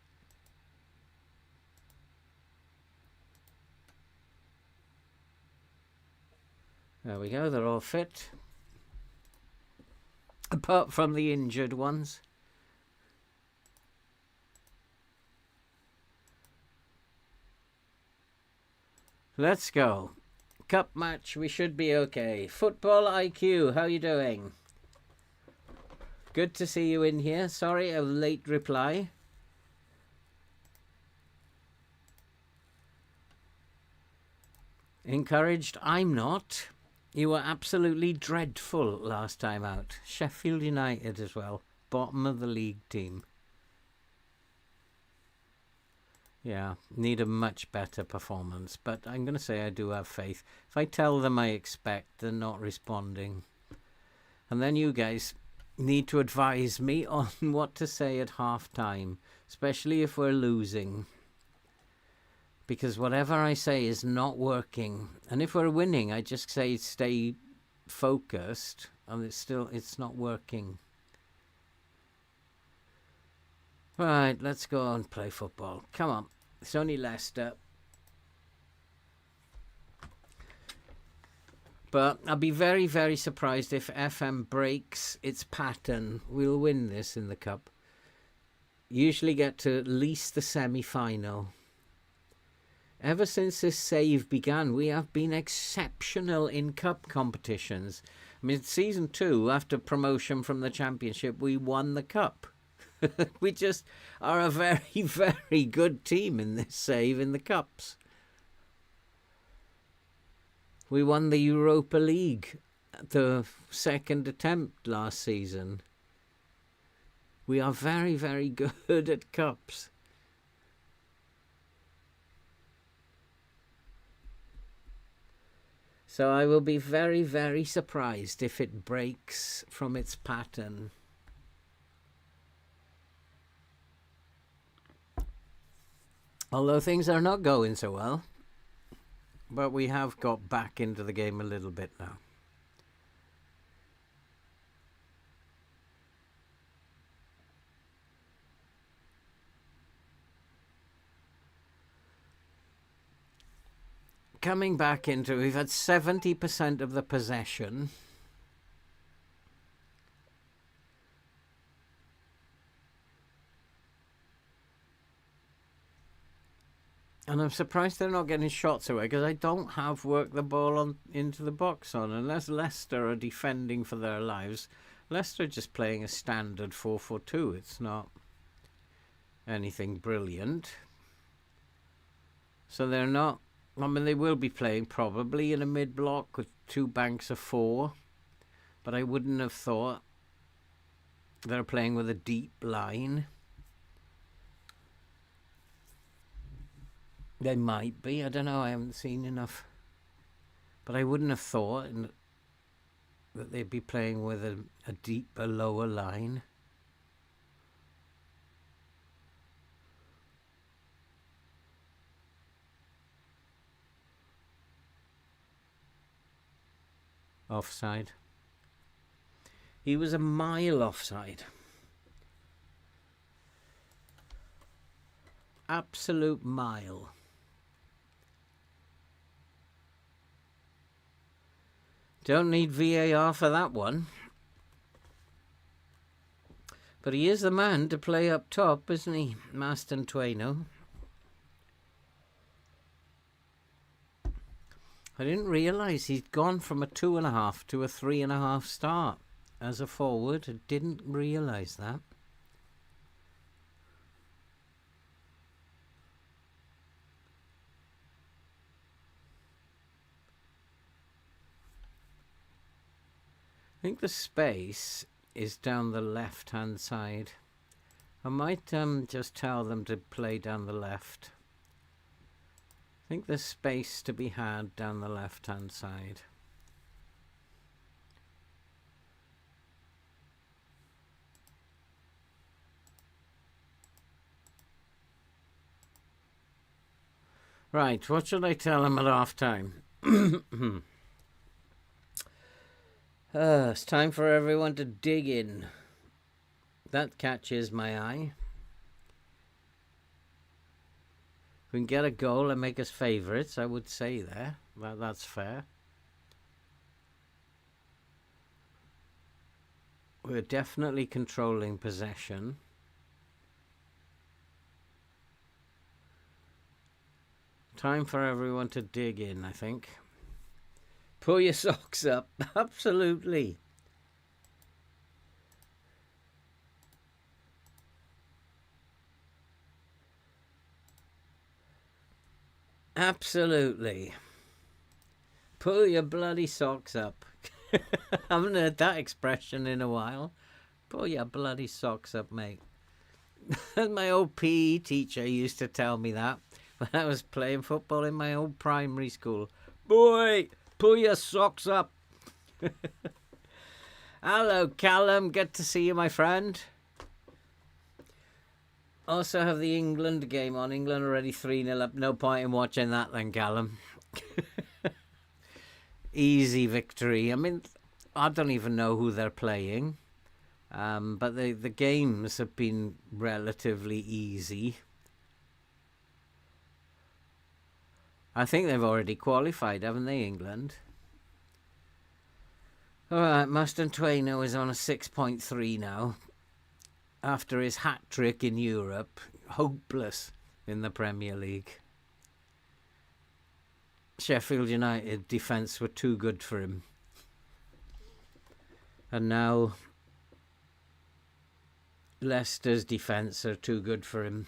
There we go, they're all fit. Apart from the injured ones. Let's go. Cup match, we should be okay. Football IQ, how you doing? Good to see you in here. Sorry, a late reply. Encouraged? I'm not. You were absolutely dreadful last time out. Sheffield United as well. Bottom of the league team. Yeah, need a much better performance. But I'm going to say I do have faith. If I tell them I expect, they're not responding. And then you guys need to advise me on what to say at half-time. Especially if we're losing. Because whatever I say is not working. And if we're winning, I just say stay focused. And it's not working. Right, let's go and play football. Come on. It's only Leicester. But I'll be very, very surprised if FM breaks its pattern. We'll win this in the cup. Usually get to at least the semi-final. Ever since this save began, we have been exceptional in cup competitions. I mean, season 2, after promotion from the championship, we won the cup. We just are a very, very good team in this save in the cups. We won the Europa League at the second attempt last season. We are very, very good at cups. So I will be very, very surprised if it breaks from its pattern. Although things are not going so well. But we have got back into the game a little bit now. Coming back into, we've had 70% of the possession. And I'm surprised they're not getting shots away because I don't have work the ball on into the box on. Unless Leicester are defending for their lives. Leicester are just playing a standard 4-4-2. It's not anything brilliant. So they're not... I mean, they will be playing probably in a mid-block with 2 banks of 4. But I wouldn't have thought they're playing with a deep line. They might be. I don't know. I haven't seen enough. But I wouldn't have thought that they'd be playing with a deeper, lower line. Offside. He was a mile offside. Absolute mile. Don't need VAR for that one. But he is the man to play up top, isn't he, Mastantuono? I didn't realise he'd gone from a 2.5 to a 3.5 start as a forward. I didn't realise that. I think the space is down the left-hand side. I might just tell them to play down the left. I think there's space to be had down the left-hand side. Right, what should I tell them at half-time? It's time for everyone to dig in. That catches my eye. If we can get a goal and make us favourites, I would say there. That's fair. We're definitely controlling possession. Time for everyone to dig in, I think. Pull your socks up. Absolutely. Absolutely. Pull your bloody socks up. I haven't heard that expression in a while. Pull your bloody socks up, mate. My old PE teacher used to tell me that when I was playing football in my old primary school. Boy, pull your socks up. Hello, Callum. Good to see you, my friend. Also have the England game on. England already 3-0 up. No point in watching that then, Callum. Easy victory. I mean, I don't even know who they're playing. But the games have been relatively easy. I think they've already qualified, haven't they, England? All right, Mastantuono is on a 6.3 now. After his hat-trick in Europe, hopeless in the Premier League. Sheffield United defence were too good for him. And now Leicester's defence are too good for him.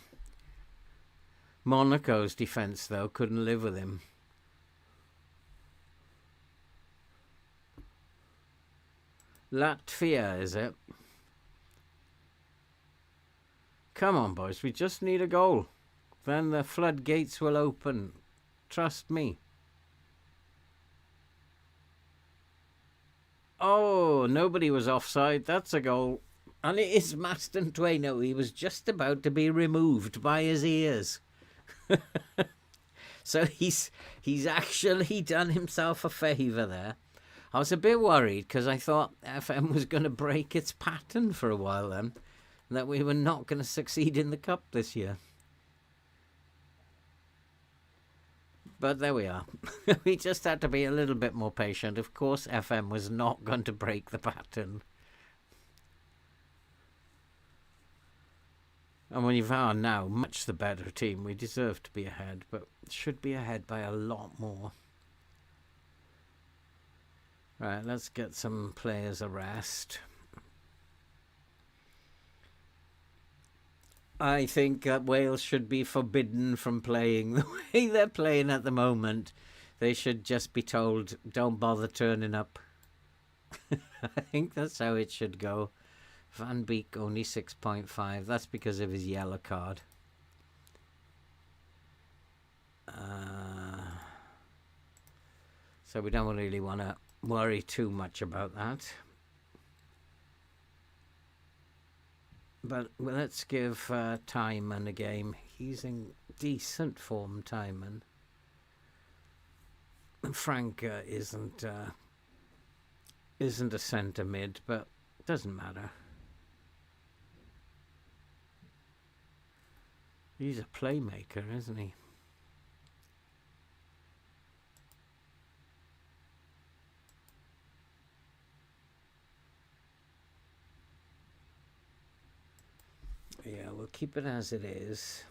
Monaco's defence, though, couldn't live with him. Latvia, is it? Come on, boys. We just need a goal. Then the floodgates will open. Trust me. Oh, nobody was offside. That's a goal. And it is Mastantuono. He was just about to be removed by his ears. So he's actually done himself a favour there. I was a bit worried because I thought FM was going to break its pattern for a while then, and that we were not going to succeed in the Cup this year. But there we are. We just had to be a little bit more patient. Of course, FM was not going to break the pattern. And when you've now much the better team, we deserve to be ahead, but should be ahead by a lot more. Right, let's get some players a rest. I think that Wales should be forbidden from playing the way they're playing at the moment. They should just be told, don't bother turning up. I think that's how it should go. Van Beek only 6.5. That's because of his yellow card. So we don't really want to worry too much about that. But let's give Timon a game. He's in decent form, Timon. Frank isn't a centre mid, but doesn't matter. He's a playmaker, isn't he? Yeah, we'll keep it as it is.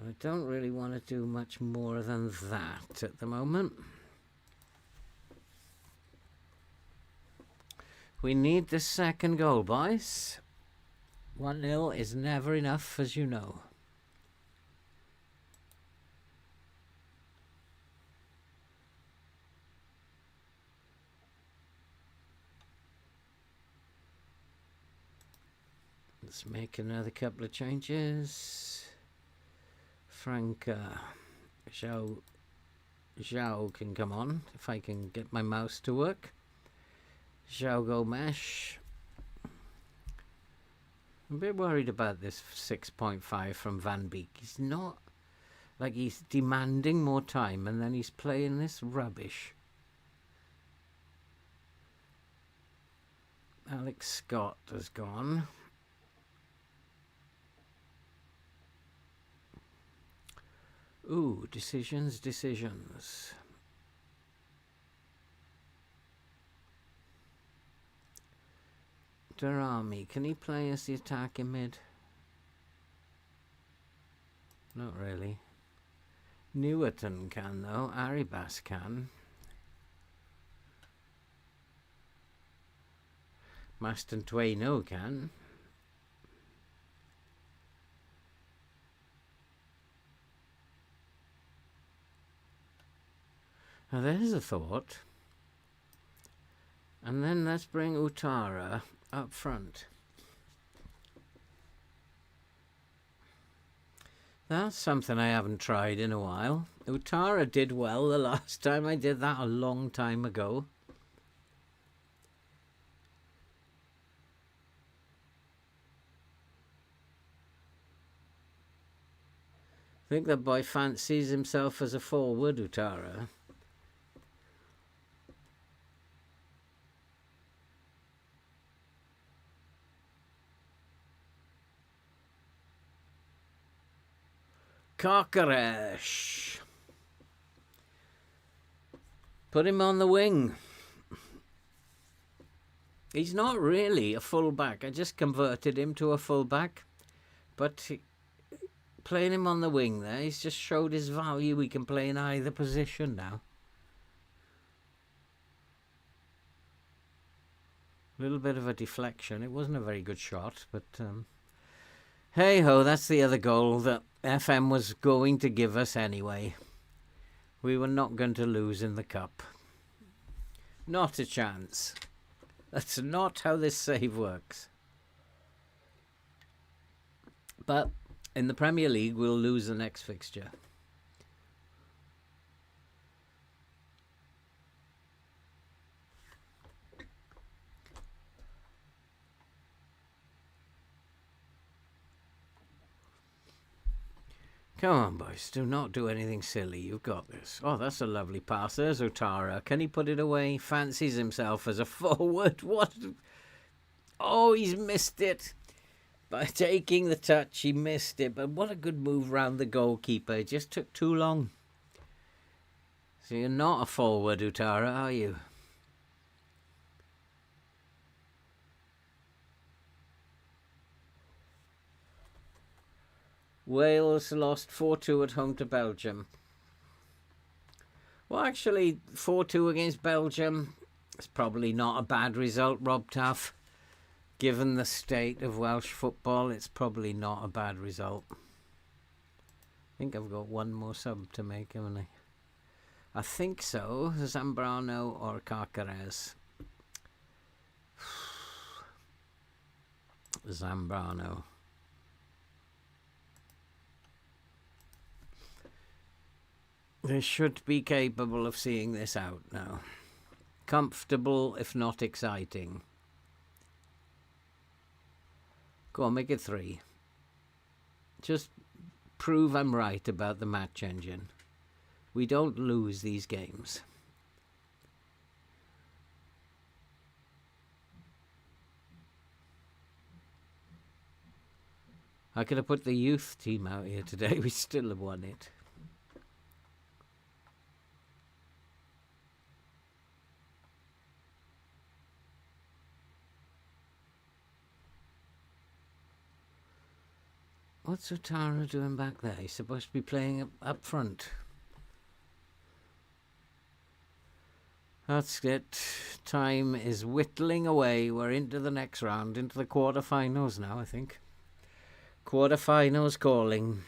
I don't really want to do much more than that at the moment. We need the second goal, boys. 1-0 is never enough, as you know. Let's make another couple of changes. Frank Zhao can come on if I can get my mouse to work. Zhao go mesh. I'm a bit worried about this 6.5 from Van Beek. He's not, like, he's demanding more time and then he's playing this rubbish. Alex Scott has gone. Ooh, decisions. Darami, can he play as the attacking mid? Not really. Newerton can, though. Arribas can. Maston Twaino can. Now there's a thought. And then let's bring Utara up front. That's something I haven't tried in a while. Utara did well the last time I did that a long time ago. I think that boy fancies himself as a forward, Utara. Carcaresh. Put him on the wing. He's not really a fullback. I just converted him to a fullback. But playing him on the wing there, he's just showed his value. He can play in either position now. A little bit of a deflection. It wasn't a very good shot, but hey-ho, that's the other goal that FM was going to give us anyway. We were not going to lose in the cup. Not a chance. That's not how this save works. But in the Premier League, we'll lose the next fixture. Come on, boys. Do not do anything silly. You've got this. Oh, that's a lovely pass. There's Utara. Can he put it away? Fancies himself as a forward. What? Oh, he's missed it. By taking the touch, he missed it. But what a good move round the goalkeeper. It just took too long. So you're not a forward, Utara, are you? Wales lost 4-2 at home to Belgium. Well, actually, 4-2 against Belgium is probably not a bad result, Rob Taff. Given the state of Welsh football, it's probably not a bad result. I think I've got one more sub to make, haven't I? I think so. Zambrano or Carcares. Zambrano. They should be capable of seeing this out now. Comfortable, if not exciting. Go on, make it 3. Just prove I'm right about the match engine. We don't lose these games. I could have put the youth team out here today. We still have won it. What's Otara doing back there? He's supposed to be playing up front. That's it. Time is whittling away. We're into the next round, into the quarterfinals now, I think. Quarterfinals calling.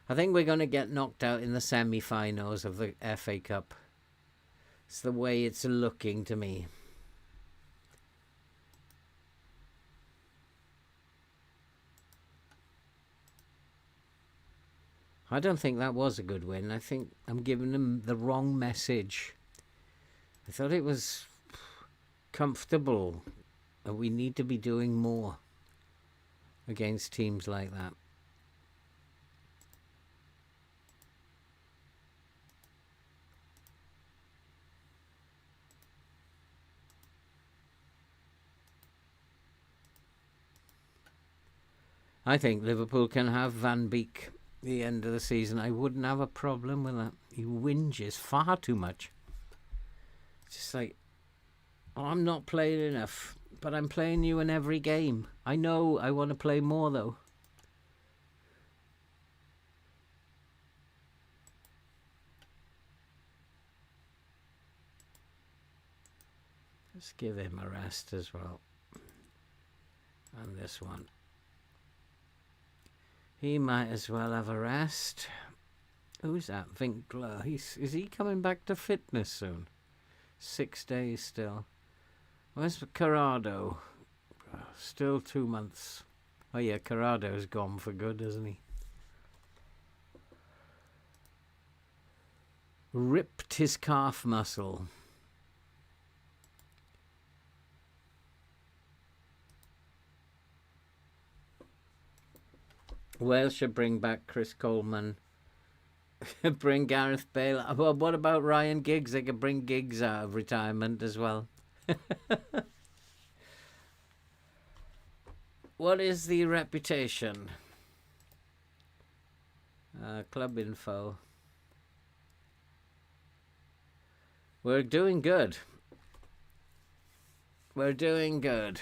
I think we're going to get knocked out in the semi-finals of the FA Cup. It's the way it's looking to me. I don't think that was a good win. I think I'm giving them the wrong message. I thought it was comfortable, and we need to be doing more against teams like that. I think Liverpool can have Van Beek the end of the season. I wouldn't have a problem with that. He whinges far too much. Just like, oh, I'm not playing enough, but I'm playing you in every game. I know I want to play more, though. Let's give him a rest as well. And this one. He might as well have a rest. Who's that? Winkler. Is he coming back to fitness soon? 6 days still. Where's Corrado? Still 2 months. Oh yeah, Corrado's gone for good, isn't he? Ripped his calf muscle. Wales should bring back Chris Coleman. Bring Gareth Bale. Well, what about Ryan Giggs? They could bring Giggs out of retirement as well. What is the reputation? Club info. We're doing good. We're doing good.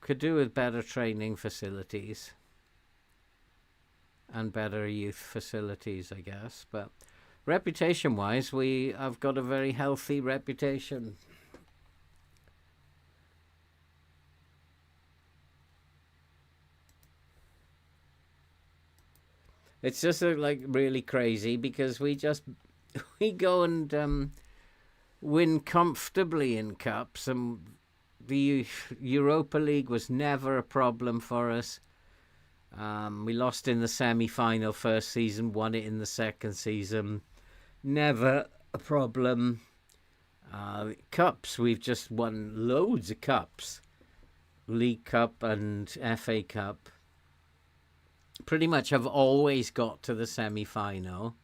Could do with better training facilities and better youth facilities, I guess. But reputation-wise, we have got a very healthy reputation. It's just like really crazy because we go and win comfortably in cups, and the Europa League was never a problem for us. We lost in the semi-final first season, won it in the second season. Never a problem. Cups, we've just won loads of cups. League Cup and FA Cup. Pretty much have always got to the semi-final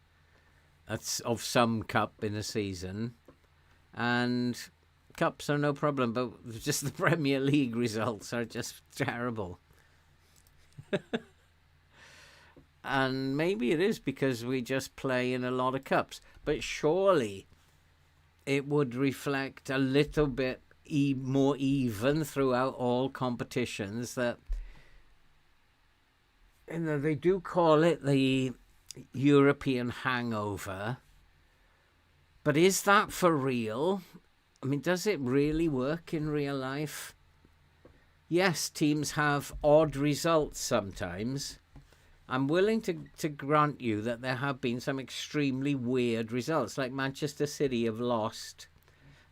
of some cup in a season. And cups are no problem, but just the Premier League results are just terrible. And maybe it is because we just play in a lot of cups, but surely it would reflect a little bit more even throughout all competitions that, you know, they do call it the European hangover, but is that for real? I mean, does it really work in real life? Yes, teams have odd results sometimes. I'm willing to grant you that there have been some extremely weird results, like Manchester City have lost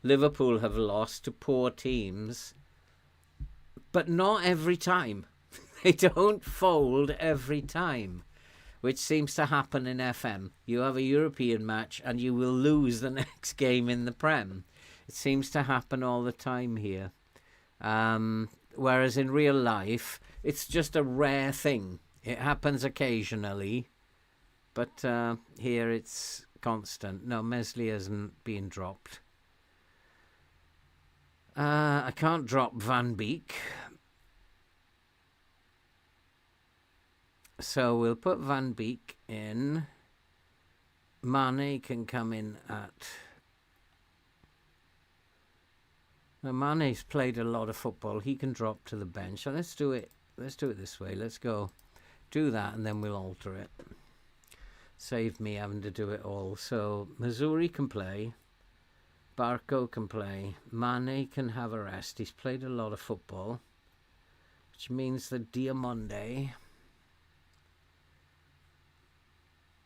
Liverpool have lost to poor teams, but not every time. They don't fold every time, which seems to happen in FM. You have a European match and you will lose the next game in the Prem. It seems to happen all the time here. Whereas in real life, it's just a rare thing. It happens occasionally, but here it's constant. No, Mesley hasn't been dropped. I can't drop Van Beek. So we'll put Van Beek in. Mane can come in at... Now, Mane's played a lot of football. He can drop to the bench. So let's do it. Let's do it this way. Let's go do that and then we'll alter it. Save me having to do it all. So Missouri can play. Barco can play. Mane can have a rest. He's played a lot of football, which means that Diamonde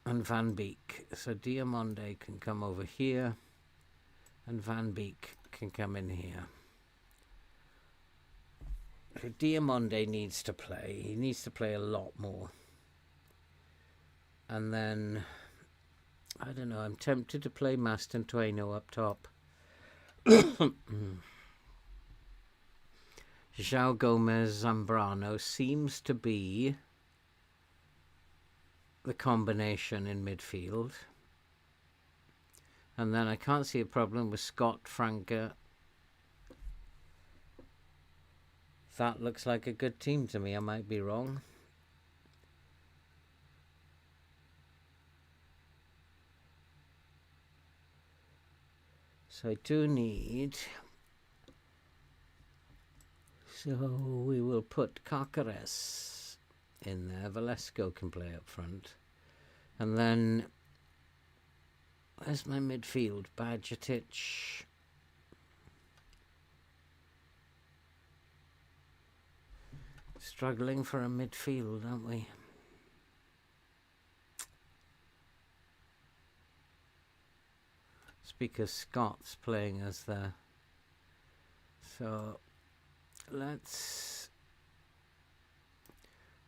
and Van Beek. So Diamonde can come over here and Van Beek can come in here. So Diamonde needs to play. He needs to play a lot more. And then, I don't know, I'm tempted to play Mastantuono up top. João Gomez Zambrano seems to be the combination in midfield. And then I can't see a problem with Scott Franke. That looks like a good team to me. I might be wrong. So I do need... So we will put Caceres in there. Velasco can play up front. And then... Where's my midfield? Bajcetic. Struggling for a midfield, aren't we? It's because Scott's playing as the... So, let's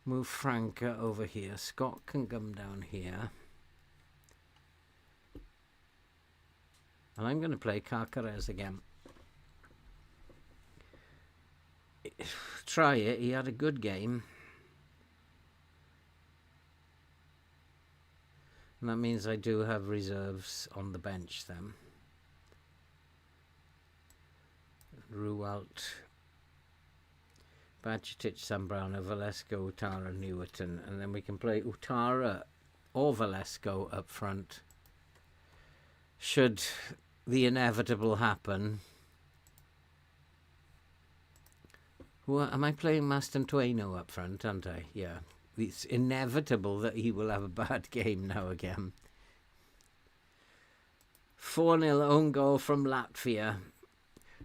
move Franke over here. Scott can come down here. And I'm going to play Caceres again. Try it. He had a good game. And that means I do have reserves on the bench then. Rualt, Bajcetic, Zambrano, Velasco, Utara, Newerton. And then we can play Utara or Velasco up front. Should the inevitable happen. Well, am I playing Mastantuono up front, aren't I? Yeah. It's inevitable that he will have a bad game now again. 4-0 own goal from Latvia.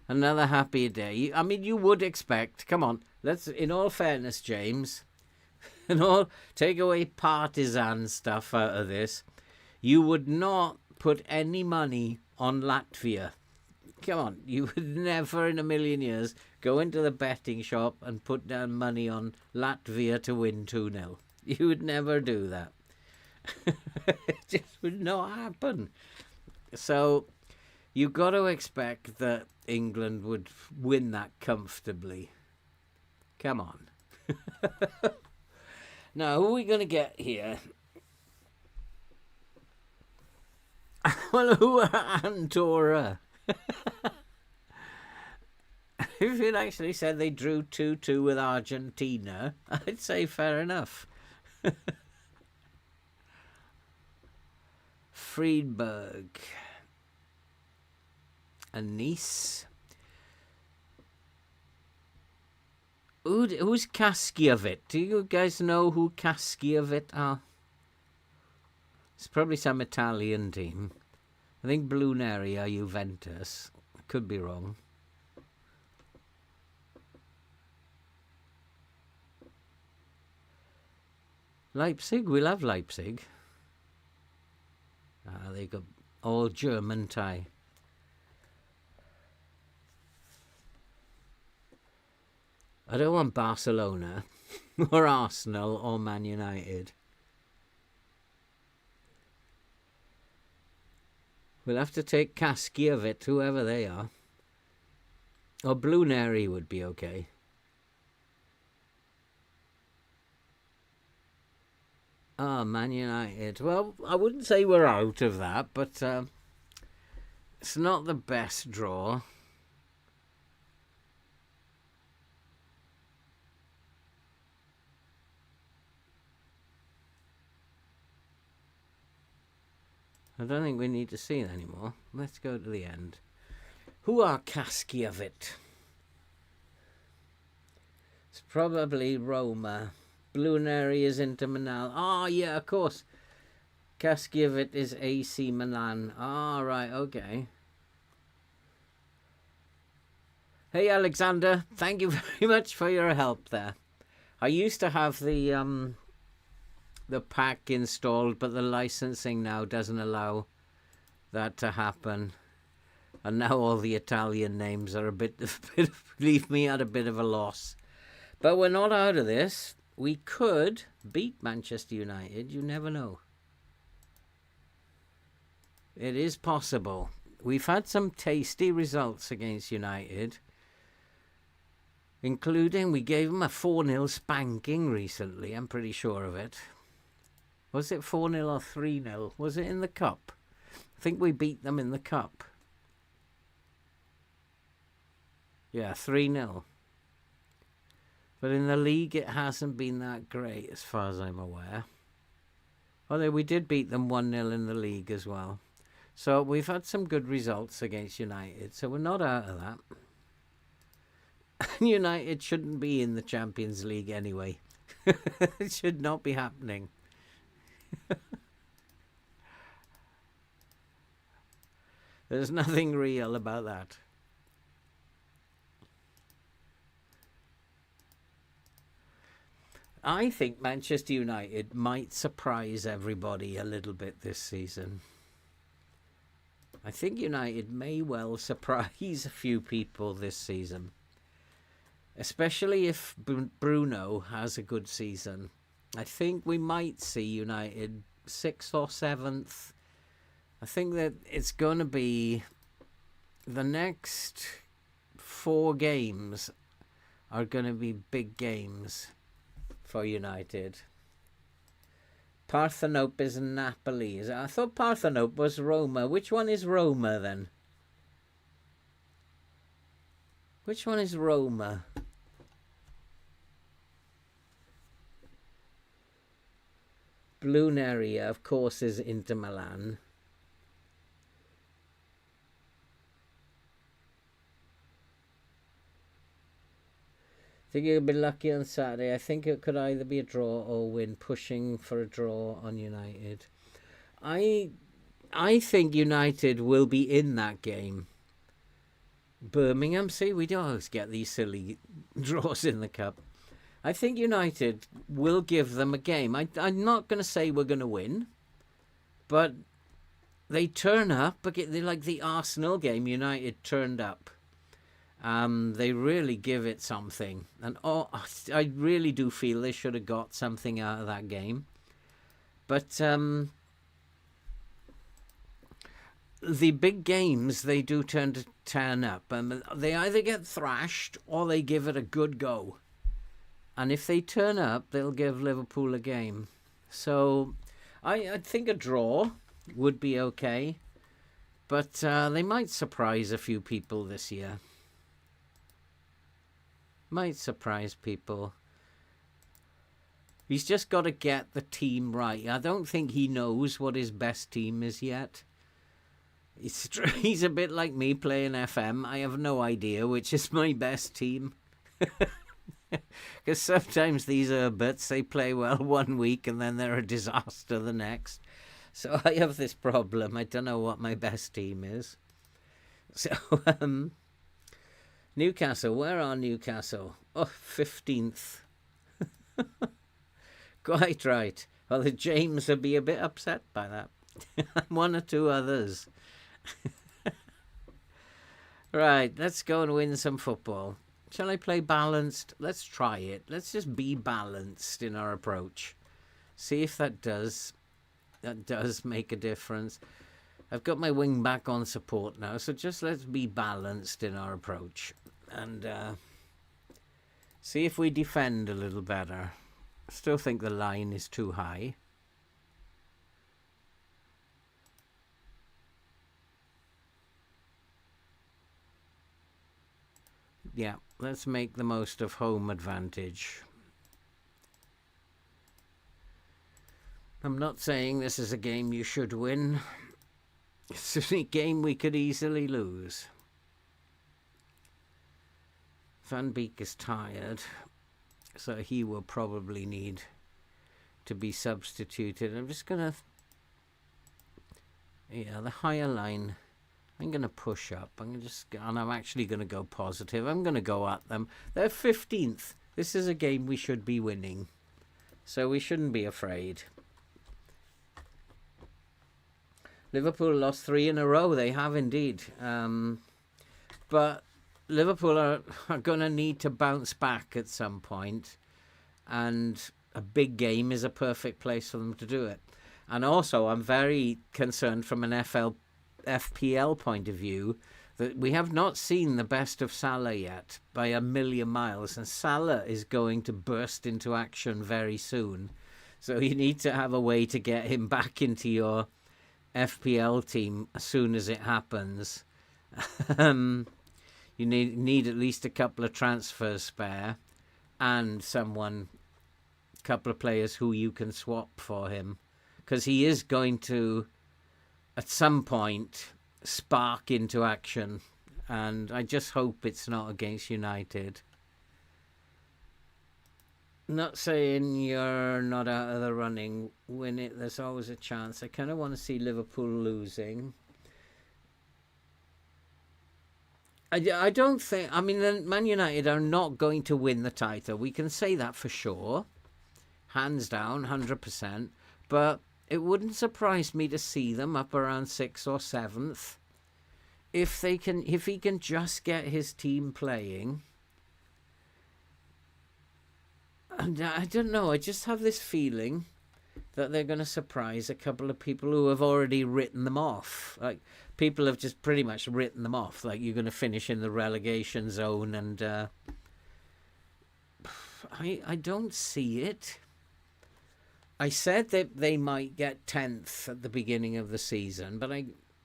Another happy day. I mean, you would expect. Come on. Let's, in all fairness, James, and all, take away partisan stuff out of this. You would not put any money on Latvia. Come on, you would never in a million years go into the betting shop and put down money on Latvia to win 2-0. You would never do that. It just would not happen. So you've got to expect that England would win that comfortably. Come on. Now, who are we going to get here? Well, who are Andorra? If you'd actually said they drew 2-2 with Argentina, I'd say fair enough. Friedberg and Nice. Who's Kaskiewicz? Do you guys know who Kaskiewicz are? It's probably some Italian team. I think Blue Neri are Juventus. I could be wrong. Leipzig? We love Leipzig. They got all German tie. I don't want Barcelona or Arsenal or Man United. We'll have to take Kaskievit, whoever they are. Or Bluneri would be okay. Ah, Man United. Well, I wouldn't say we're out of that, but it's not the best draw. I don't think we need to see it anymore. Let's go to the end. Who are Kaskievit? It's probably Roma. Bluneri is Inter Milan. Ah, yeah, of course. Kaskievit is AC Milan. Ah, right, okay. Hey, Alexander. Thank you very much for your help there. I used to have the pack installed, but the licensing now doesn't allow that to happen. And now all the Italian names are a bit leave me at a bit of a loss. But we're not out of this. We could beat Manchester United. You never know. It is possible. We've had some tasty results against United, including we gave them a 4-0 spanking recently. I'm pretty sure of it. Was it 4-0 or 3-0? Was it in the cup? I think we beat them in the cup. Yeah, 3-0. But in the league, it hasn't been that great, as far as I'm aware. Although we did beat them 1-0 in the league as well. So we've had some good results against United, so we're not out of that. United shouldn't be in the Champions League anyway. It should not be happening. There's nothing real about that. I think Manchester United might surprise everybody a little bit this season. I think United may well surprise a few people this season. Especially if Bruno has a good season. I think we might see United 6th or 7th. I think that it's going to be the next 4 games are going to be big games for United. Parthenope is Napoli. I thought Parthenope was Roma. Which one is Roma then? Which one is Roma? Bluneria, of course, is Inter Milan. Think you'll be lucky on Saturday. I think it could either be a draw or win, pushing for a draw on United. I think United will be in that game. Birmingham, see, we don't always get these silly draws in the cup. I think United will give them a game. I'm not going to say we're going to win, but they turn up. They're like the Arsenal game. United turned up. They really give it something. And I really do feel they should have got something out of that game. But the big games, they do turn up. They either get thrashed or they give it a good go. And if they turn up, they'll give Liverpool a game. So I think a draw would be okay. But they might surprise a few people this year. Might surprise people. He's just got to get the team right. I don't think he knows what his best team is yet. He's a bit like me playing FM. I have no idea which is my best team. Because sometimes these Herberts, they play well one week and then they're a disaster the next. So I have this problem. I don't know what my best team is. So, Newcastle, where are Newcastle? Oh, 15th. Quite right. Well, the James would be a bit upset by that. One or two others. Right, let's go and win some football. Shall I play balanced? Let's try it. Let's just be balanced in our approach. See if that does make a difference. I've got my wing back on support now, so just let's be balanced in our approach and see if we defend a little better. Still think the line is too high. Yeah, let's make the most of home advantage. I'm not saying this is a game you should win. It's a game we could easily lose. Van Beek is tired, so he will probably need to be substituted. I'm just going to... Yeah, the higher line... I'm going to push up. And I'm actually going to go positive. I'm going to go at them. They're 15th. This is a game we should be winning. So we shouldn't be afraid. Liverpool lost 3 in a row. They have indeed. But Liverpool are going to need to bounce back at some point. And a big game is a perfect place for them to do it. And also, I'm very concerned from an FPL point of view that we have not seen the best of Salah yet by a million miles, and Salah is going to burst into action very soon, so you need to have a way to get him back into your FPL team as soon as it happens. You need at least a couple of transfers spare and a couple of players who you can swap for him, because he is going to at some point spark into action, and I just hope it's not against United. Not saying you're not out of the running. Win it, there's always a chance. I kind of want to see Liverpool losing. I don't think... I mean, Man United are not going to win the title. We can say that for sure. Hands down, 100%. But it wouldn't surprise me to see them up around 6th or 7th. If he can just get his team playing. And I don't know, I just have this feeling that they're going to surprise a couple of people who have already written them off. Like, people have just pretty much written them off. Like, you're going to finish in the relegation zone, and I don't see it. I said that they might get 10th at the beginning of the season, but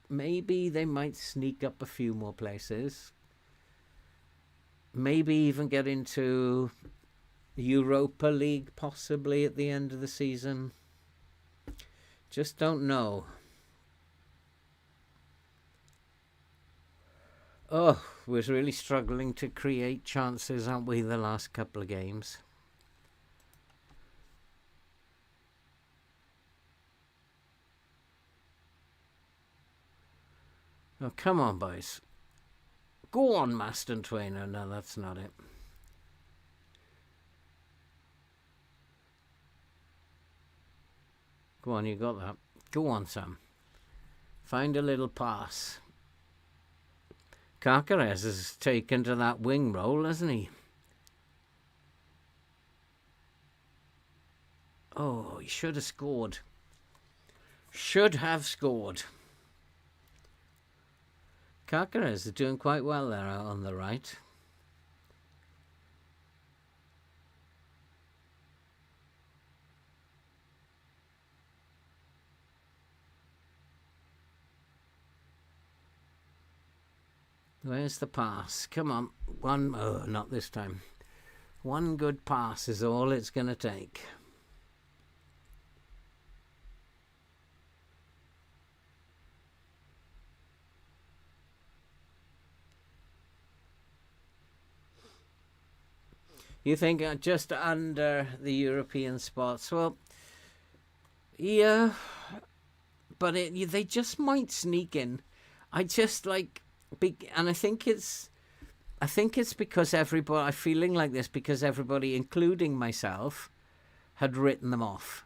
maybe they might sneak up a few more places. Maybe even get into Europa League possibly at the end of the season. Just don't know. Oh, we're really struggling to create chances, aren't we, the last couple of games? Oh, come on, boys. Go on, Maston Twainer. No, that's not it. Go on, you got that. Go on, Sam. Find a little pass. Carcares has taken to that wing role, hasn't he? Oh, he should have scored. Should have scored. Carcares is doing quite well there out on the right. Where's the pass? Come on. Oh, not this time. One good pass is all it's going to take. You think just under the European spots? Well, yeah, but they just might sneak in. I just and I think it's because everybody. I'm feeling like this because everybody, including myself, had written them off,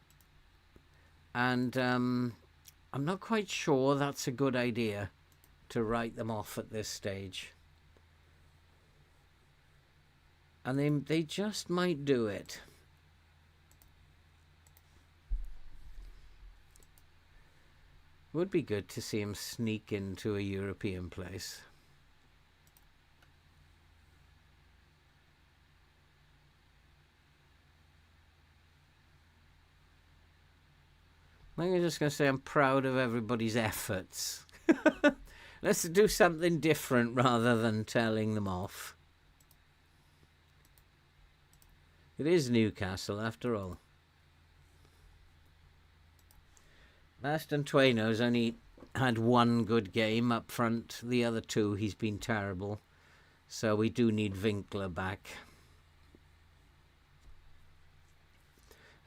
and I'm not quite sure that's a good idea to write them off at this stage. And they just might do it. Would be good to see him sneak into a European place. I'm just going to say I'm proud of everybody's efforts. Let's do something different rather than telling them off. It is Newcastle after all. Aston Twaino's only had one good game up front. The other two, he's been terrible. So we do need Winkler back.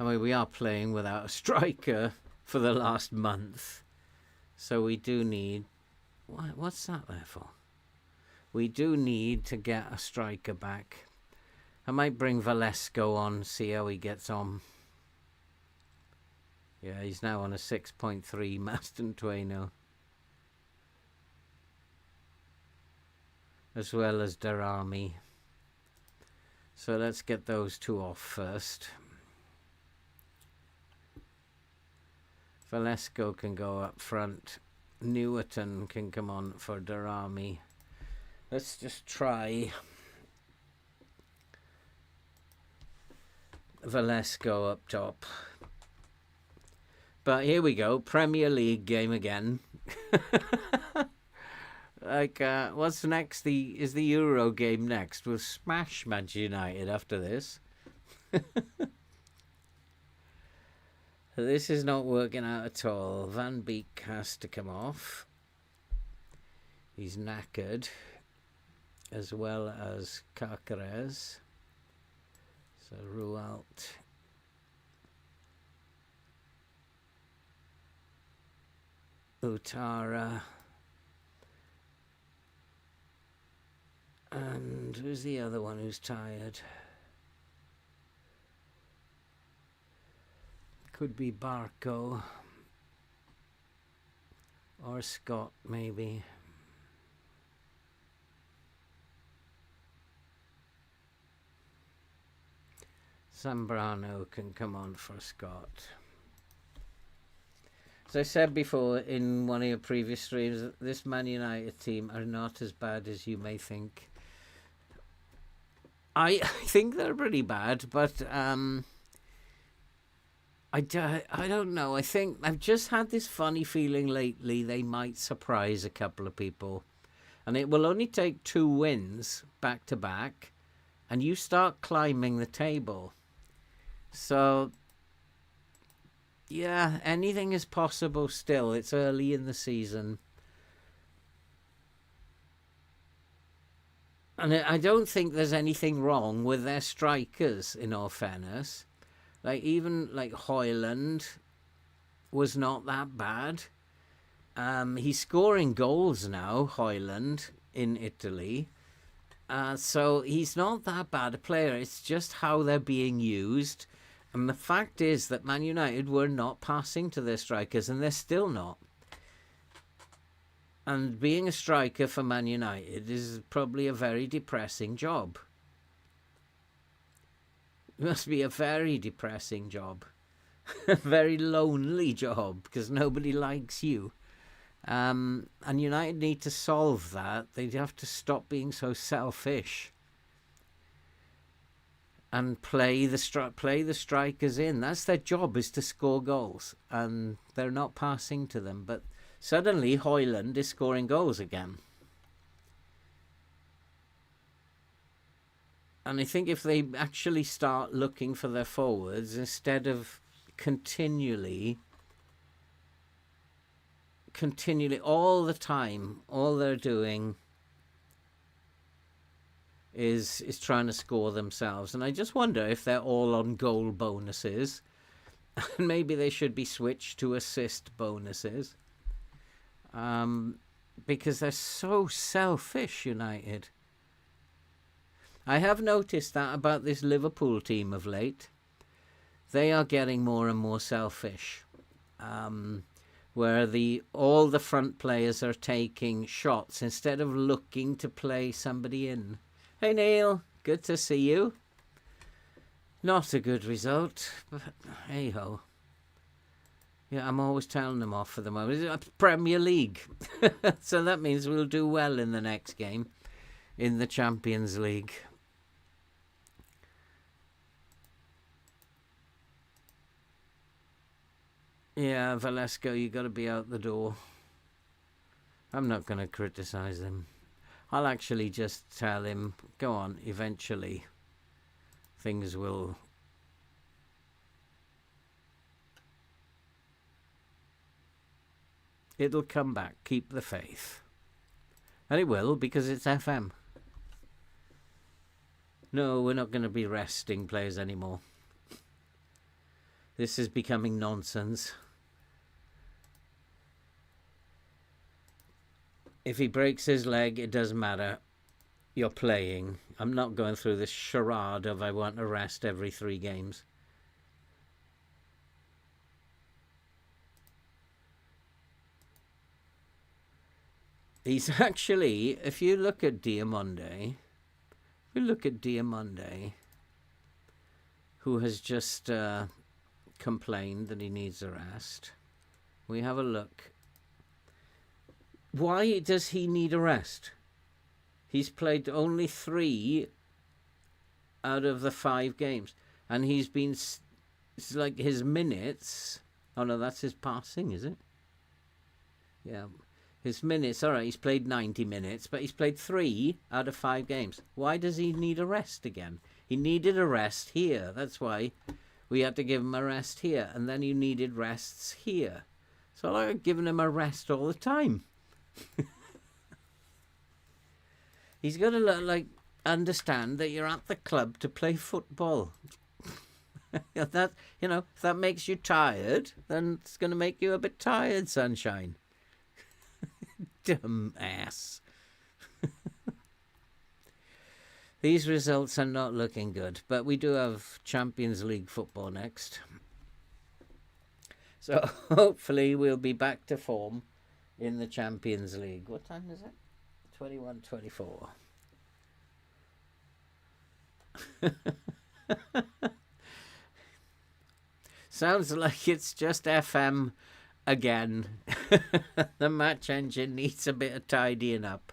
I mean, we are playing without a striker for the last month. So we do need... What's that there for? We do need to get a striker back. I might bring Valesco on, see how he gets on. Yeah, he's now on a 6.3 Maston Twaino. As well as Darami. So let's get those two off first. Valesco can go up front. Newerton can come on for Darami. Let's just try Valesco up top. But here we go, Premier League game again. Like, what's next? Is the Euro game next? We'll smash Manchester United after this. This is not working out at all. Van Beek has to come off. He's knackered. As well as Caceres. So Rualt. Utara. And who's the other one who's tired? Could be Barco. Or Scott, maybe. Zambrano can come on for Scott. As I said before in one of your previous streams, this Man United team are not as bad as you may think. I think they're pretty bad, but I don't know. I think I've just had this funny feeling lately they might surprise a couple of people. And it will only take 2 wins back to back, and you start climbing the table. So, yeah, anything is possible still. It's early in the season. And I don't think there's anything wrong with their strikers, in all fairness. Like, even, like, Højlund was not that bad. He's scoring goals now, Højlund, in Italy. So he's not that bad a player. It's just how they're being used. And the fact is that Man United were not passing to their strikers, and they're still not. And being a striker for Man United is probably a very depressing job. It must be a very depressing job. A very lonely job, because nobody likes you. And United need to solve that. They have to stop being so selfish. And play the strikers in. That's their job, is to score goals. And they're not passing to them. But suddenly, Højlund is scoring goals again. And I think if they actually start looking for their forwards, instead of continually, all the time, all they're doing is trying to score themselves. And I just wonder if they're all on goal bonuses. And maybe they should be switched to assist bonuses. Because they're so selfish, United. I have noticed that about this Liverpool team of late. They are getting more and more selfish. Where all the front players are taking shots instead of looking to play somebody in. Hey Neil, Good to see you. Not a good result, but hey-ho. Yeah, I'm always telling them off for the moment. It's Premier League. So that means we'll do well in the next game in the Champions League. Yeah, Velasco, you got to be out the door. I'm not going to criticise him. I'll actually just tell him, go on, eventually things will... It'll come back. Keep the faith. And it will, because it's FM. No, we're not going to be resting players anymore. This is becoming nonsense. If he breaks his leg, it doesn't matter. You're playing. I'm not going through this charade of I want to rest every 3 games. He's actually, if you look at Diamonde, who has just complained that he needs a rest, we have a look. Why does he need a rest? He's played only 3 out of the 5 games, and he's been, it's like his minutes. Oh no, that's his passing, is it? Yeah. His minutes, all right, he's played 90 minutes, but he's played 3 out of 5 games. Why does he need a rest again? He needed a rest here. That's why we had to give him a rest here. And then you needed rests here. So I've given him a rest all the time. He's got to understand that you're at the club to play football. If that makes you tired, then it's going to make you a bit tired, sunshine. Dumb ass. These results are not looking good, but we do have Champions League football next. So hopefully we'll be back to form in the Champions League. What time is it? 21:24. Sounds like it's just FM again. The match engine needs a bit of tidying up.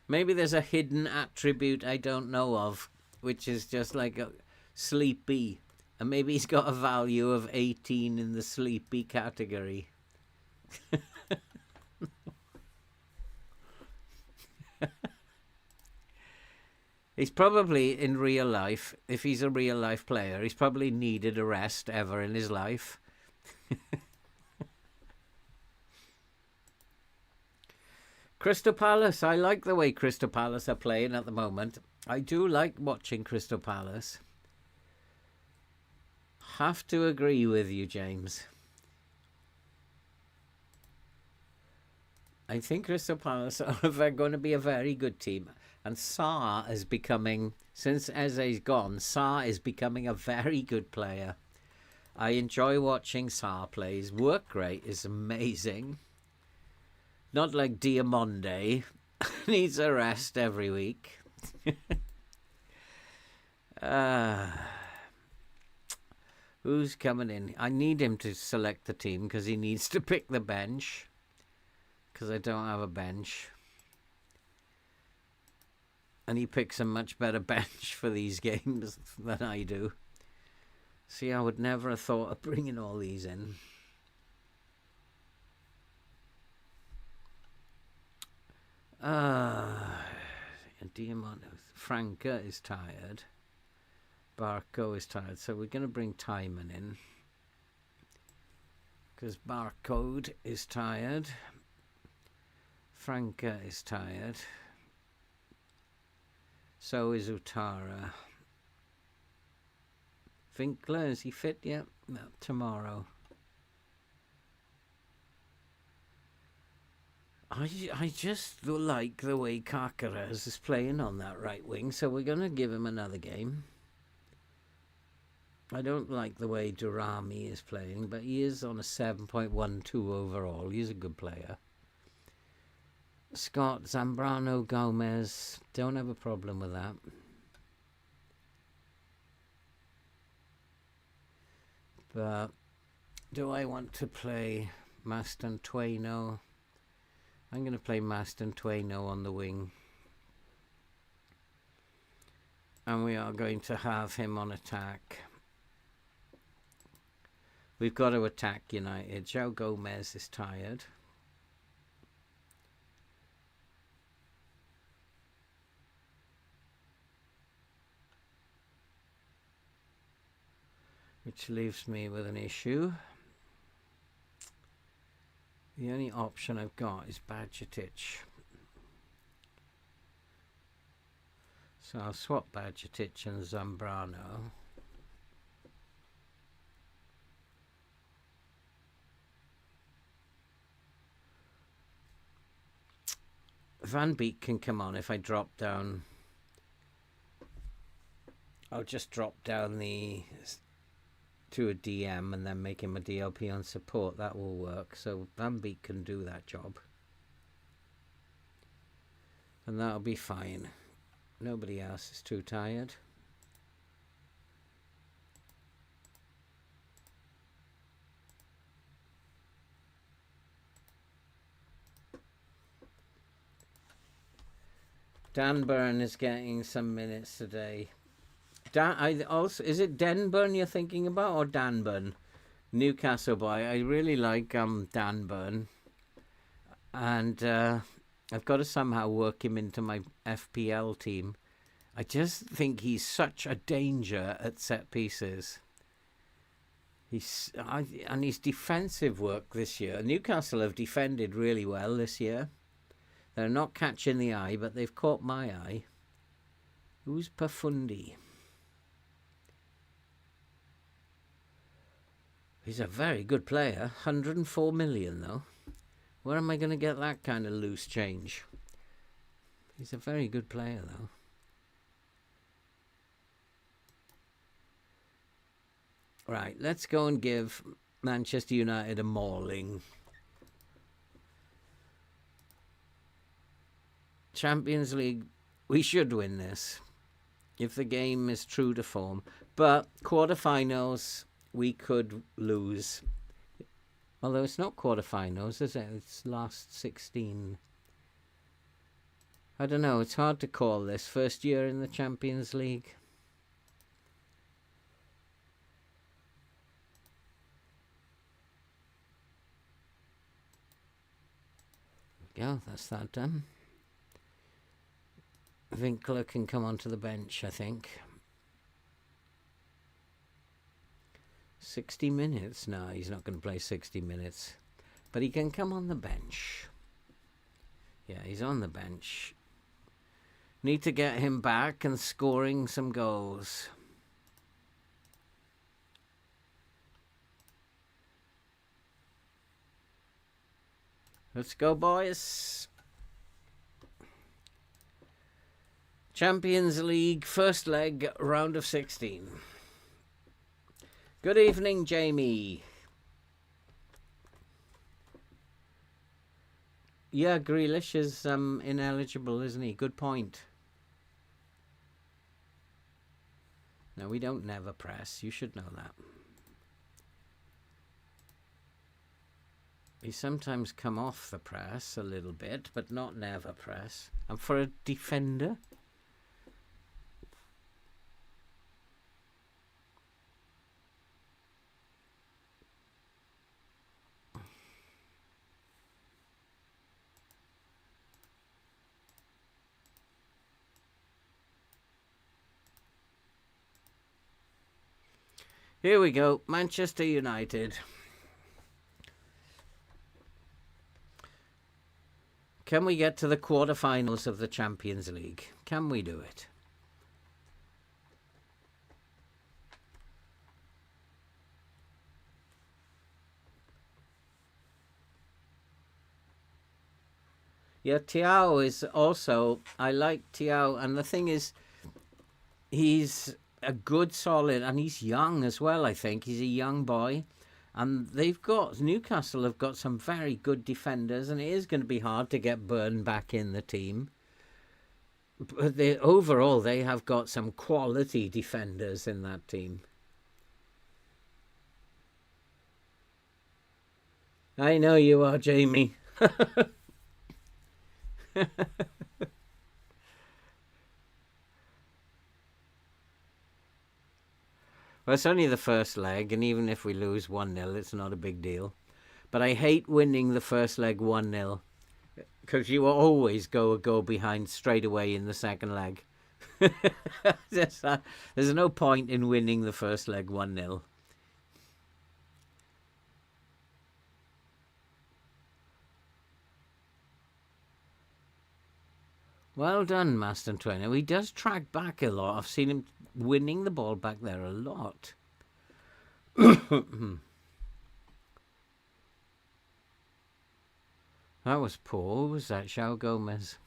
Maybe there's a hidden attribute I don't know of, which is just like a sleepy. And maybe he's got a value of 18 in the sleepy category. He's probably, in real life, if he's a real life player, he's probably needed a rest ever in his life. Crystal Palace. I like the way Crystal Palace are playing at the moment. I do like watching Crystal Palace. Have to agree with you, James. I think Crystal Palace are going to be a very good team. And Sarr is becoming, since Eze's gone, Sarr is becoming a very good player. I enjoy watching Sarr play. His work rate is amazing. Not like Diamonde. Needs a rest every week. Who's coming in? I need him to select the team because he needs to pick the bench. Because I don't have a bench. And he picks a much better bench for these games than I do. See, I would never have thought of bringing all these in. Diamond, Franca is tired. Barco is tired. So we're going to bring Timon in. Because Barcode is tired. Franca is tired. So is Utara. Winkler, is he fit yet? No, tomorrow. I just like the way Carcaraz is playing on that right wing, so we're going to give him another game. I don't like the way Durrami is playing, but he is on a 7.12 overall. He's a good player. Scott, Zambrano, Gomez. Don't have a problem with that. But do I want to play Mastantuono? I'm going to play Mastantuono on the wing. And we are going to have him on attack. We've got to attack United. João Gomez is tired. Which leaves me with an issue. The only option I've got is Bajcetic. So I'll swap Bajcetic and Zambrano. Van Beek can come on if I drop down. I'll just drop down to a DM and then make him a DLP on support. That will work. So Van Beek can do that job. And that'll be fine. Nobody else is too tired. Dan Burn is getting some minutes today. Is it Denburn you're thinking about, or Danburn? Newcastle boy. I really like Dan Burn, and I've got to somehow work him into my FPL team. I just think he's such a danger at set pieces. And his defensive work this year. Newcastle have defended really well this year. They're not catching the eye, but they've caught my eye. Who's Pafundi? He's a very good player. 104 million, though. Where am I going to get that kind of loose change? He's a very good player, though. Right, let's go and give Manchester United a mauling. Champions League, we should win this if the game is true to form. But quarterfinals, we could lose. Although it's not quarterfinals, is it? It's last 16. I don't know. It's hard to call this. First year in the Champions League. Yeah, that's that done. Winkler can come onto the bench, I think. 60 minutes? No, he's not going to play 60 minutes. But he can come on the bench. Yeah, he's on the bench. Need to get him back and scoring some goals. Let's go, boys. Champions League, first leg, round of 16. Good evening, Jamie. Yeah, Grealish is ineligible, isn't he? Good point. No, we don't never press. You should know that. We sometimes come off the press a little bit, but not never press. And for a defender... Here we go, Manchester United. Can we get to the quarterfinals of the Champions League? Can we do it? Yeah, Thiago is also... I like Thiago, and the thing is, he's a good solid, and he's young as well. I think he's a young boy, and Newcastle have got some very good defenders, and it is going to be hard to get Byrne back in the team. But overall, they have got some quality defenders in that team. I know you are, Jamie. Well, it's only the first leg, and even if we lose 1-0, it's not a big deal. But I hate winning the first leg 1-0, because you always go a goal behind straight away in the second leg. There's no point in winning the first leg 1-0. Well done, Maston Trainer. He does track back a lot. I've seen him winning the ball back there a lot. That was poor. Who was that? João Gomez.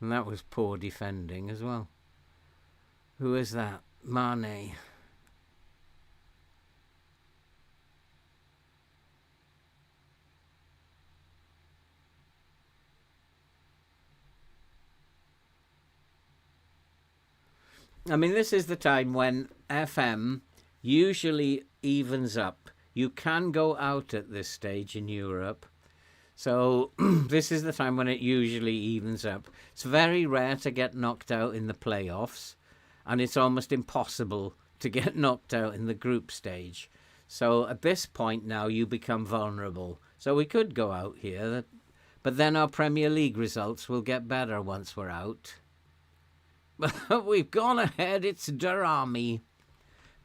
And that was poor defending as well. Who is that? Mane. I mean, this is the time when FM usually evens up. You can go out at this stage in Europe. So this is the time when it usually evens up. It's very rare to get knocked out in the playoffs, and it's almost impossible to get knocked out in the group stage. So at this point now, you become vulnerable. So we could go out here, but then our Premier League results will get better once we're out. But we've gone ahead. It's Darami.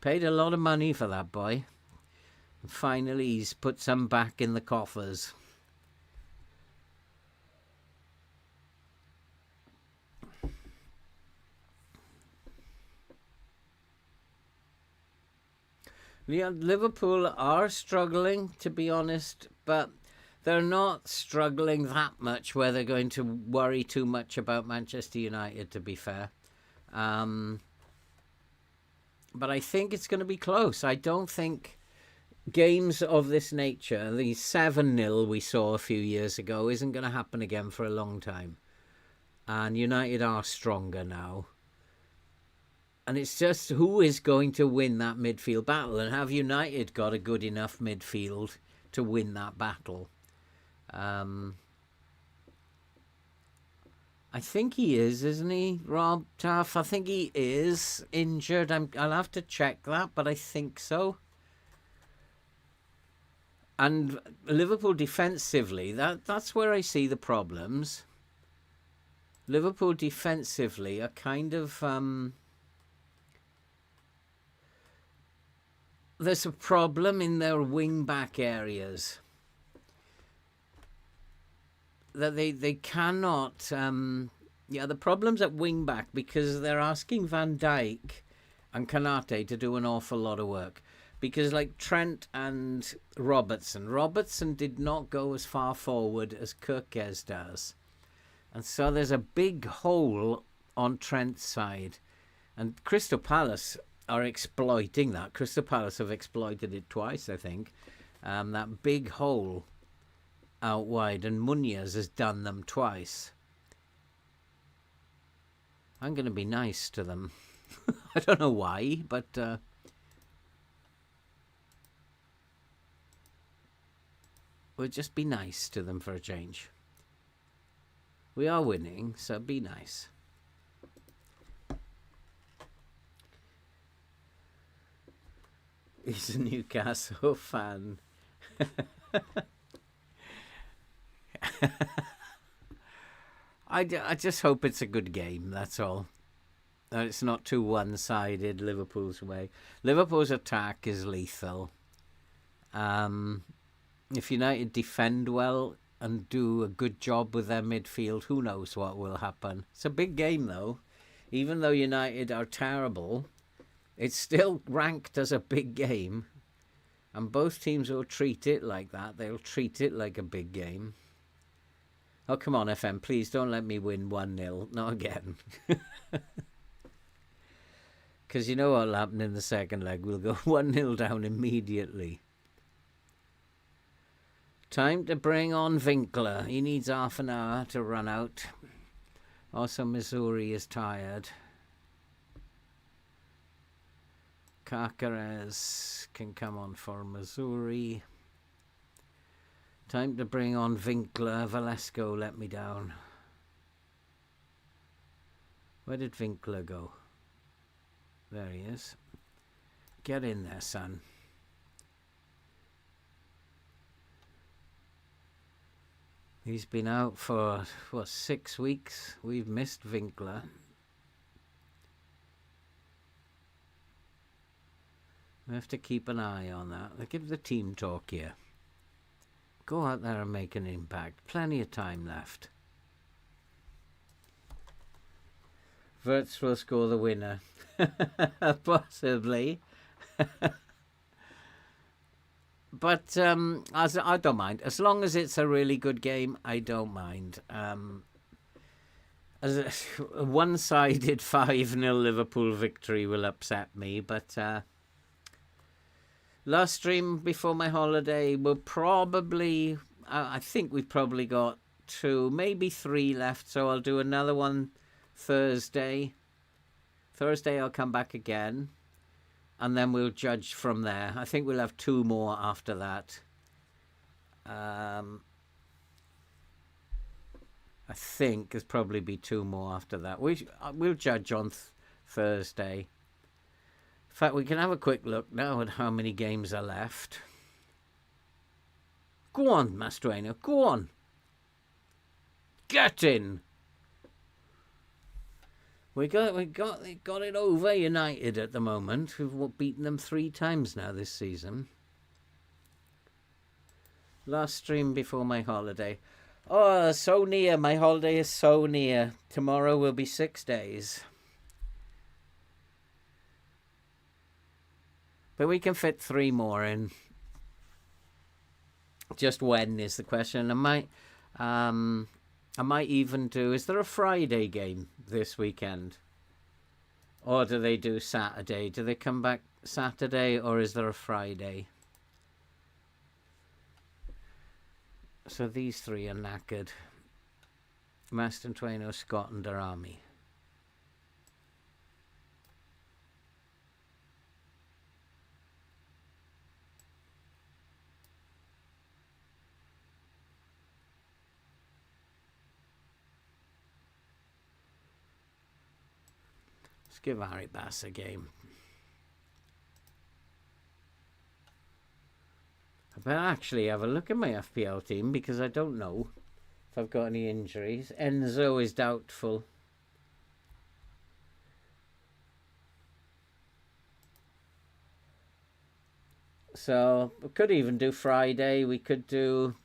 Paid a lot of money for that boy. And finally, he's put some back in the coffers. Yeah, Liverpool are struggling, to be honest, but they're not struggling that much where they're going to worry too much about Manchester United, to be fair. But I think it's going to be close. I don't think games of this nature, the 7-0 we saw a few years ago, isn't going to happen again for a long time. And United are stronger now. And it's just who is going to win that midfield battle, and have United got a good enough midfield to win that battle? I think he is, isn't he, Rob Taff? I think he is injured. I'll have to check that, but I think so. And Liverpool defensively, that's where I see the problems. Liverpool defensively are kind of... there's a problem in their wing-back areas. That they cannot... the problem's at wing-back because they're asking Van Dijk and Kanate to do an awful lot of work. Because like Trent and Robertson did not go as far forward as Kirkes does. And so there's a big hole on Trent's side. And Crystal Palace are exploiting that. Crystal Palace have exploited it twice, I think. That big hole out wide, and Munoz has done them twice. I'm going to be nice to them. I don't know why, but we'll just be nice to them for a change. We are winning, so be nice. He's a Newcastle fan. I just hope it's a good game, that's all. It's not too one-sided Liverpool's way. Liverpool's attack is lethal. If United defend well and do a good job with their midfield, who knows what will happen. It's a big game, though. Even though United are terrible, it's still ranked as a big game. And both teams will treat it like that. They'll treat it like a big game. Oh, come on, FM, please don't let me win 1-0. Not again. Because you know what'll happen in the second leg. We'll go 1-0 down immediately. Time to bring on Winkler. He needs half an hour to run out. Also, Missouri is tired. Carcares can come on for Missouri. Time to bring on Winkler. Valesco let me down. Where did Winkler go? There he is. Get in there, son. He's been out for, 6 weeks? We've missed Winkler. We have to keep an eye on that. I'll give the team talk here. Go out there and make an impact. Plenty of time left. Wirtz will score the winner. Possibly. But I don't mind. As long as it's a really good game, I don't mind. As a one-sided 5-0 Liverpool victory will upset me, but last stream before my holiday will probably... I think we've probably got 2, maybe 3 left, so I'll do another one Thursday. Thursday I'll come back again. And then we'll judge from there. I think we'll have 2 more after that. I think there's probably be 2 more after that. We'll judge on Thursday. In fact, we can have a quick look now at how many games are left. Go on, Mastreno. Go on. Get in. We got it over United at the moment. We've beaten them 3 times now this season. Last stream before my holiday. Oh, so near. My holiday is so near. Tomorrow will be 6 days. But we can fit 3 more in. Just when is the question. I might even do... Is there a Friday game this weekend? Or do they do Saturday? Do they come back Saturday or is there a Friday? So these 3 are knackered. Maston Twaino, Scotland or Army. Give Harry Bass a game. I better actually have a look at my FPL team because I don't know if I've got any injuries. Enzo is doubtful. So we could even do Friday. We could do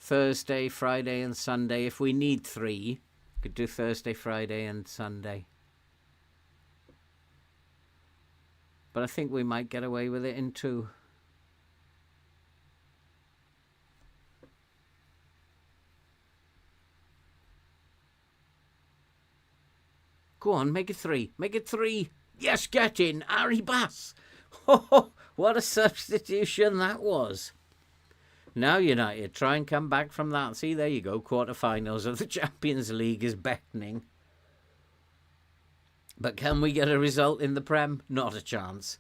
Thursday, Friday and Sunday. If we need 3, could do Thursday, Friday and Sunday. But I think we might get away with it in 2. Go on, make it 3. Make it 3. Yes, get in. Harry Bass. Oh, what a substitution that was. Now United try and come back from that. See, there you go. Quarterfinals of the Champions League is beckoning. But can we get a result in the Prem? Not a chance.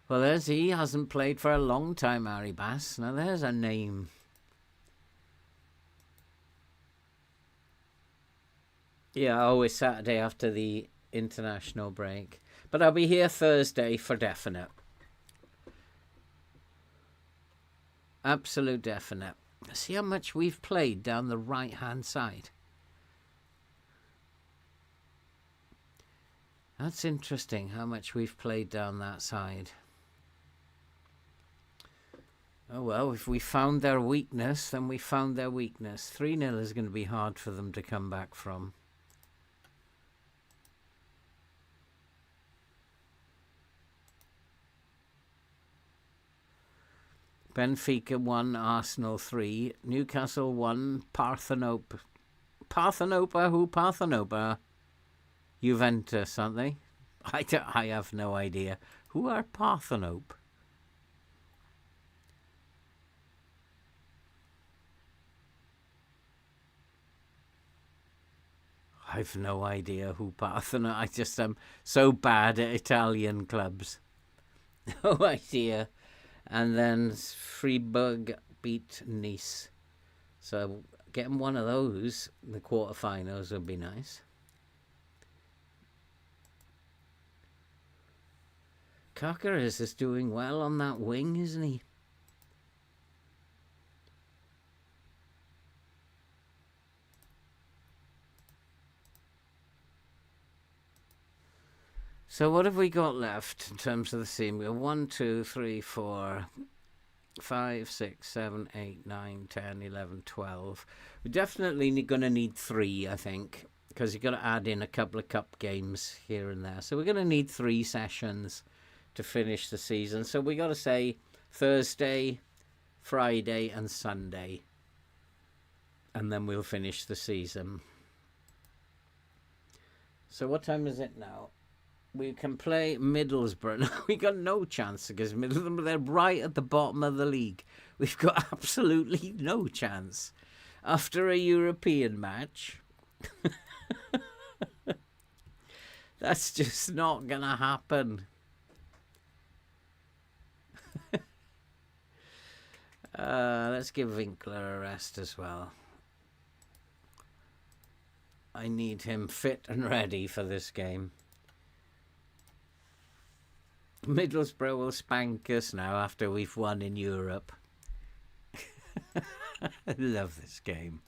Well, he hasn't played for a long time, Harry Bass. Now there's a name. Yeah, always Saturday after the international break. But I'll be here Thursday for definite. Absolute definite. See how much we've played down the right-hand side. That's interesting, how much we've played down that side. Oh, well, if we found their weakness, then we found their weakness. 3-0 is going to be hard for them to come back from. Benfica 1, Arsenal 3, Newcastle 1, Parthenope. Parthenopa? Who Parthenopa? Juventus, aren't they? I have no idea. Who are Parthenope? I've no idea who Parthenope. I just am so bad at Italian clubs. No idea. And then Freiburg beat Nice. So getting one of those in the quarterfinals would be nice. Cockers is doing well on that wing, isn't he? So what have we got left in terms of the team? We have 1, 2, 3, 4, 5, 6, 7, 8, 9, 10, 11, 12. We're definitely going to need 3, I think, because you've got to add in a couple of cup games here and there. So we're going to need 3 sessions to finish the season. So we got to say Thursday, Friday and Sunday. And then we'll finish the season. So what time is it now? We can play Middlesbrough. We got no chance against Middlesbrough. They're right at the bottom of the league. We've got absolutely no chance. After a European match. That's just not going to happen. Let's give Winkler a rest as well. I need him fit and ready for this game. Middlesbrough will spank us now after we've won in Europe. I love this game.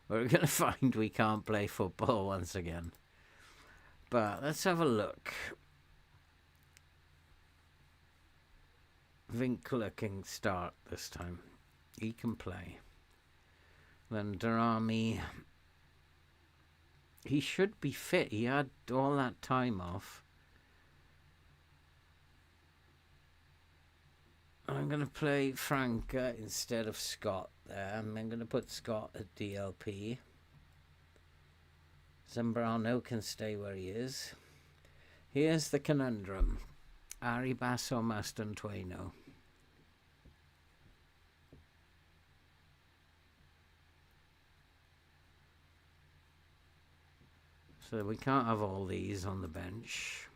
We're going to find we can't play football once again. But let's have a look. Winkler can start this time. He can play. Then Darami. He should be fit. He had all that time off. I'm going to play Franca instead of Scott there. I'm going to put Scott at DLP. Zambrano can stay where he is. Here's the conundrum. Arribas or Mastantuono? So we can't have all these on the bench.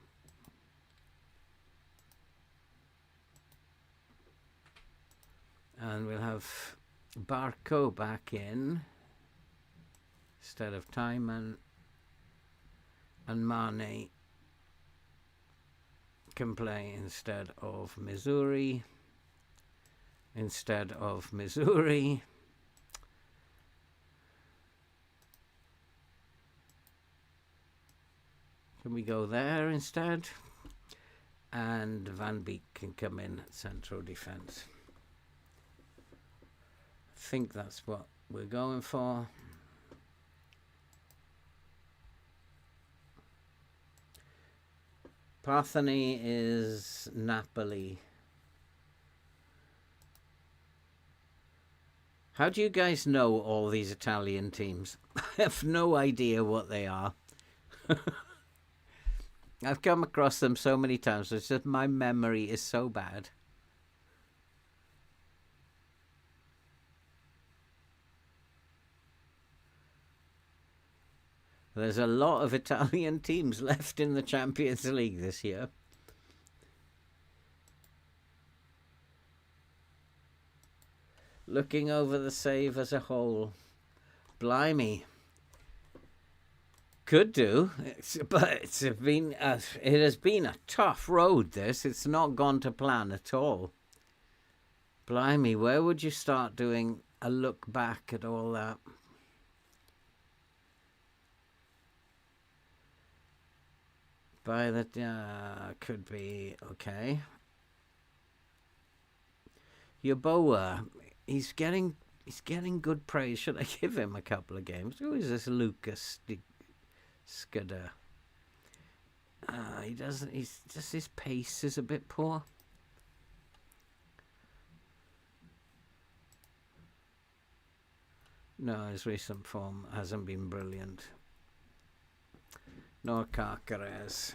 And we'll have Barco back in instead of Timon, and Mane can play instead of Missouri. Can we go there instead? And Van Beek can come in at central defence. I think that's what we're going for. Partheny is Napoli. How do you guys know all these Italian teams? I have no idea what they are. I've come across them so many times. It's just my memory is so bad. There's a lot of Italian teams left in the Champions League this year. Looking over the save as a whole. Blimey. Could do, but it has been a tough road, this. It's not gone to plan at all. Blimey, where would you start doing a look back at all that? By the could be okay. Yeboah, he's getting good praise. Should I give him a couple of games? Who is this Lucas Scudder? He doesn't. He's just his pace is a bit poor. No, his recent form hasn't been brilliant. Nor Carcares.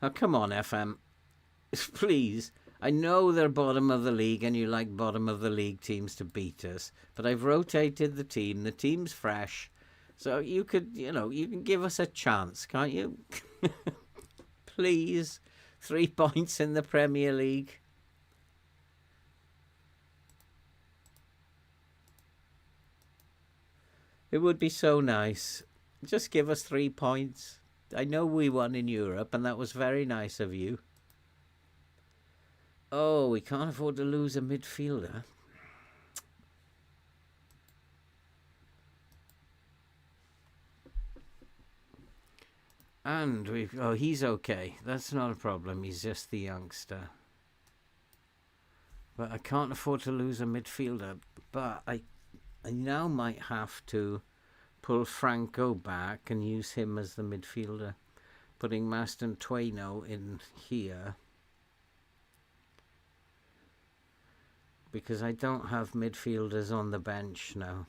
Now, come on, FM. Please. I know they're bottom of the league and you like bottom of the league teams to beat us, but I've rotated the team. The team's fresh. So you could, you can give us a chance, can't you? Please. 3 points in the Premier League. It would be so nice. Just give us 3 points. I know we won in Europe, and that was very nice of you. Oh, we can't afford to lose a midfielder. And he's okay. That's not a problem. He's just the youngster. But I can't afford to lose a midfielder. But I now might have to pull Franco back and use him as the midfielder, putting Maston Tueno in here. Because I don't have midfielders on the bench now.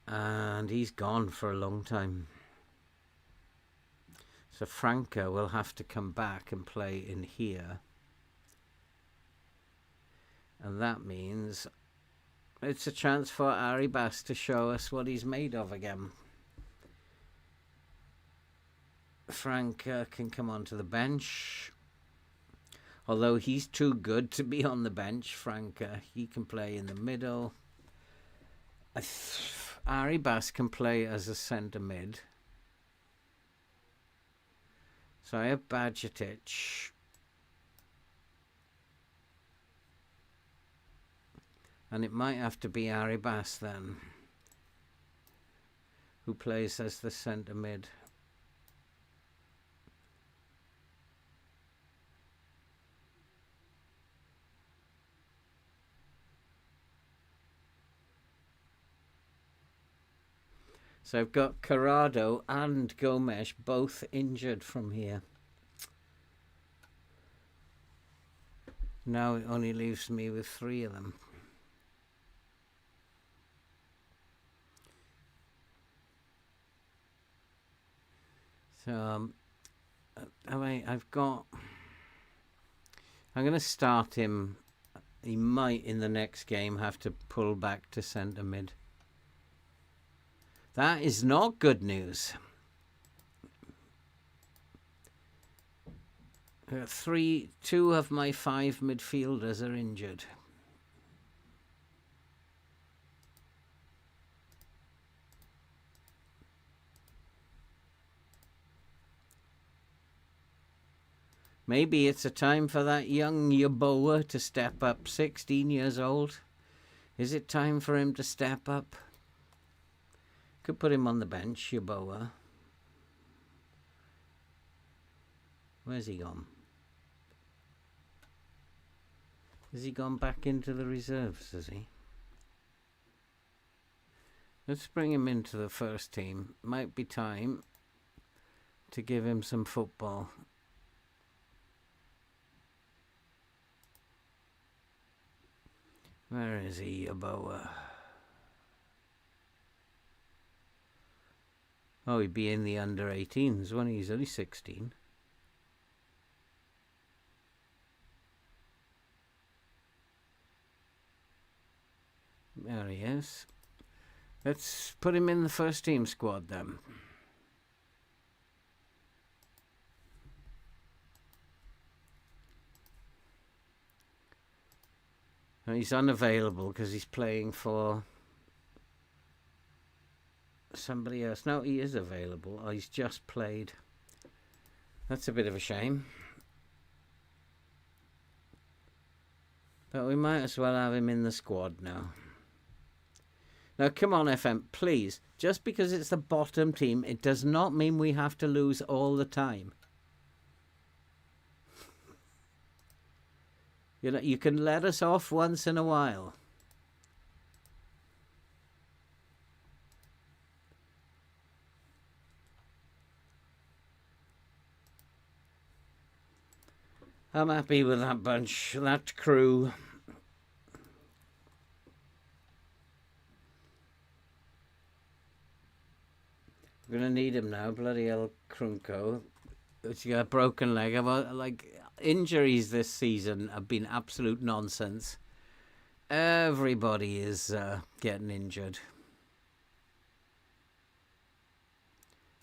And he's gone for a long time. So Franco will have to come back and play in here. And that means it's a chance for Arribas to show us what he's made of again. Frank can come onto the bench. Although he's too good to be on the bench, Frank, he can play in the middle. Arribas can play as a centre mid. So I have Bajcetic. And it might have to be Arribas then, who plays as the centre mid. So I've got Corrado and Gomes both injured from here. Now it only leaves me with 3 of them. So I'm going to start him. He might in the next game have to pull back to centre mid. That is not good news. 2 of my 5 midfielders are injured. Maybe it's a time for that young Yeboah to step up, 16 years old. Is it time for him to step up? Could put him on the bench, Yeboah. Where's he gone? Has he gone back into the reserves, has he? Let's bring him into the first team. Might be time to give him some football. Where is he, Yeboah? Oh, he'd be in the under-18s when he's only 16. There he is. Let's put him in the first team squad then. And he's unavailable because he's playing for somebody else. No, he is available. Oh, he's just played. That's a bit of a shame. But we might as well have him in the squad now. Now, come on, FM, please. Just because it's the bottom team, it does not mean we have to lose all the time. You can let us off once in a while. I'm happy with that bunch, that crew. We're going to need him now, bloody hell, Krunko. He's got a broken leg. Injuries this season have been absolute nonsense. Everybody is getting injured.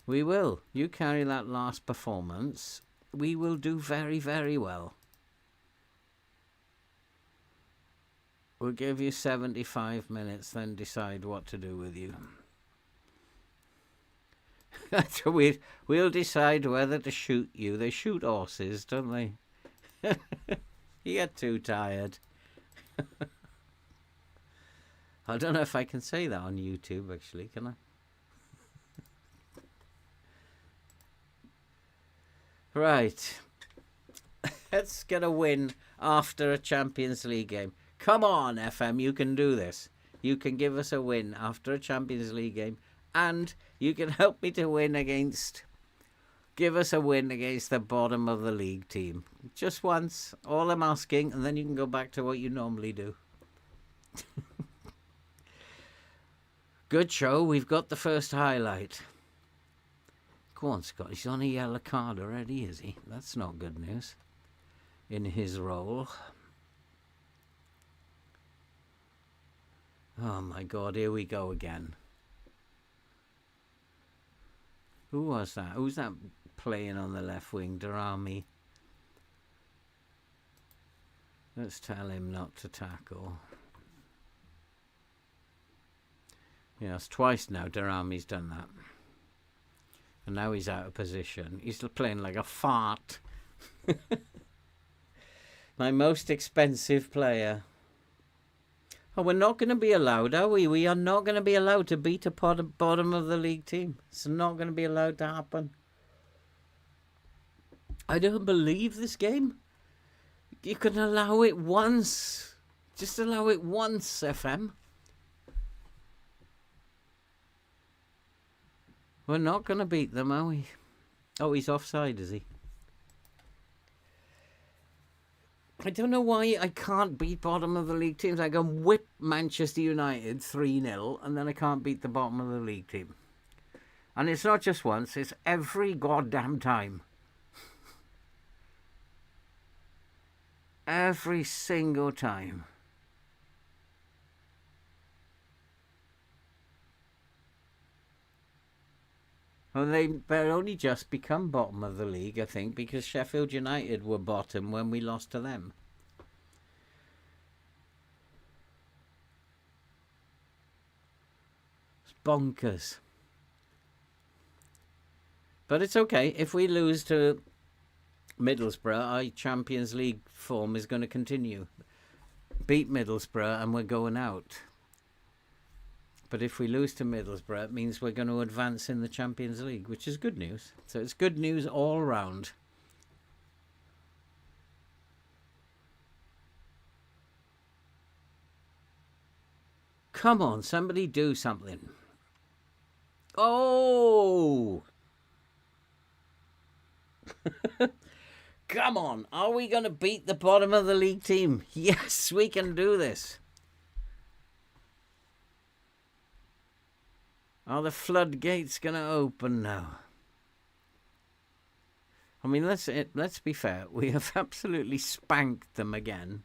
We will. You carry that last performance. We will do very, very well. We'll give you 75 minutes, then decide what to do with you. We'll decide whether to shoot you. They shoot horses, don't they? You get too tired. I don't know if I can say that on YouTube, actually, can I? Right. Let's get a win after a Champions League game. Come on, FM, you can do this. You can give us a win after a Champions League game. And you can help me to win against... Give us a win against the bottom of the league team. Just once. All I'm asking. And then you can go back to what you normally do. Good show. We've got the first highlight. Go on, Scott. He's on a yellow card already, is he? That's not good news. In his role. Oh, my God. Here we go again. Who was that? Who's that playing on the left wing? Darami. Let's tell him not to tackle. Yes, twice now Darami's done that. And now he's out of position. He's playing like a fart. My most expensive player. Oh, we're not going to be allowed, are we? We are not going to be allowed to beat a bottom of the league team. It's not going to be allowed to happen. I don't believe this game. You can allow it once. Just allow it once, FM. We're not going to beat them, are we? Oh, he's offside, is he? I don't know why I can't beat bottom of the league teams. I can whip Manchester United 3-0 and then I can't beat the bottom of the league team. And it's not just once, it's every goddamn time. Every single time. Well, they're only just become bottom of the league, I think, because Sheffield United were bottom when we lost to them. It's bonkers. But it's okay. If we lose to Middlesbrough, our Champions League form is going to continue. Beat Middlesbrough and we're going out. But if we lose to Middlesbrough, it means we're going to advance in the Champions League, which is good news. So it's good news all round. Come on, somebody do something. Oh! Come on, are we going to beat the bottom of the league team? Yes, we can do this. Are the floodgates going to open now? I mean, let's be fair. We have absolutely spanked them again,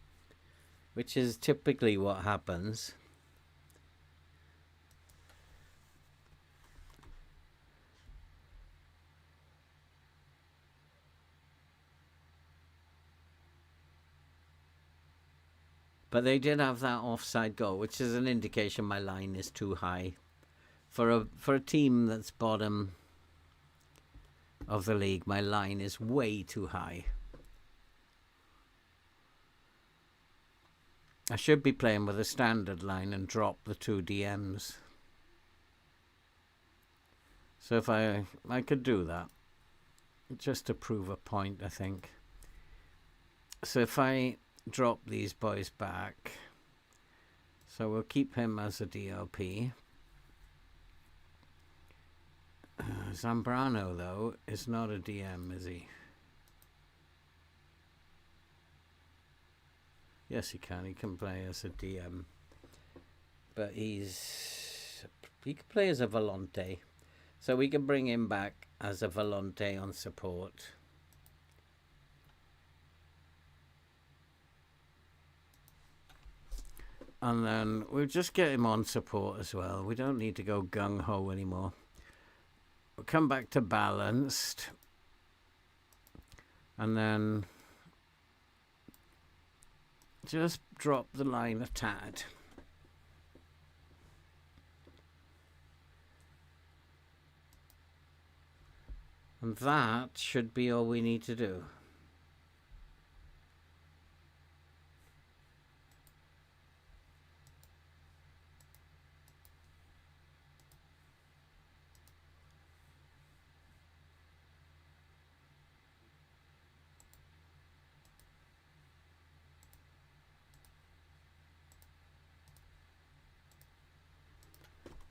which is typically what happens. But they did have that offside goal, which is an indication my line is too high. For a team that's bottom of the league, my line is way too high. I should be playing with a standard line and drop the 2 DMs. So if I could do that, just to prove a point, I think. So if I drop these boys back, so we'll keep him as a DLP. Zambrano, though, is not a DM, is he? Yes, he can. He can play as a DM. But he can play as a volante. So we can bring him back as a volante on support. And then we'll just get him on support as well. We don't need to go gung-ho anymore. We'll come back to balanced. And then just drop the line a tad. And that should be all we need to do.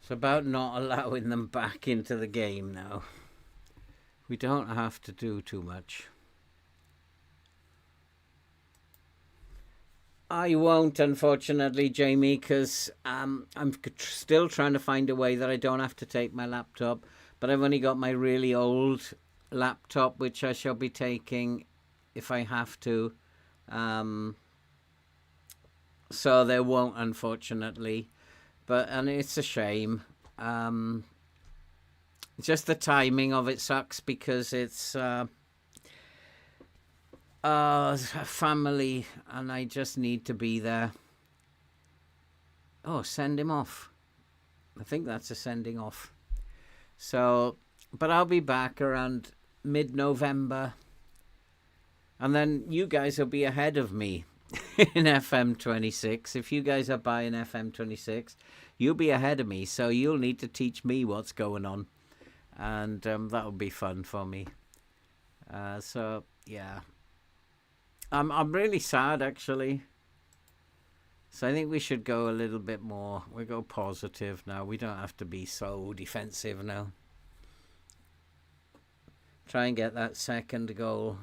It's about not allowing them back into the game now. We don't have to do too much. I won't, unfortunately, Jamie, because I'm still trying to find a way that I don't have to take my laptop. But I've only got my really old laptop, which I shall be taking if I have to. So there won't, unfortunately. And it's a shame. Just the timing of it sucks because it's a family and I just need to be there. Oh, send him off. I think that's a sending off. So, but I'll be back around mid-November. And then you guys will be ahead of me in FM26. If you guys are buying FM26, you'll be ahead of me. So you'll need to teach me what's going on. And that'll be fun for me. So, yeah. I'm really sad, actually. So I think we should go a little bit more. We go positive now. We don't have to be so defensive now. Try and get that second goal.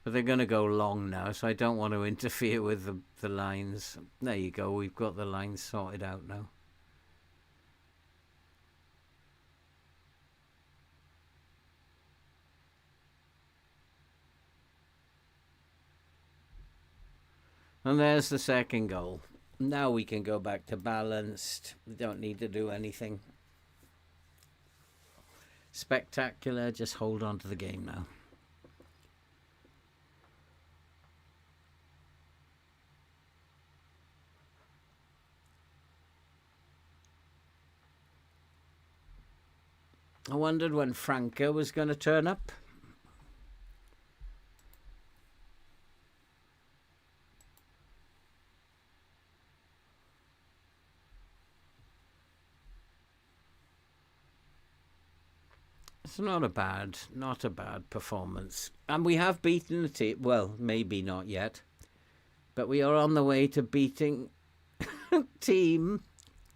But they're going to go long now, so I don't want to interfere with the lines. There you go. We've got the lines sorted out now. And there's the second goal. Now we can go back to balanced. We don't need to do anything spectacular. Just hold on to the game now. I wondered when Franca was going to turn up. It's not a bad performance. And we have beaten the team. Well, maybe not yet. But we are on the way to beating a team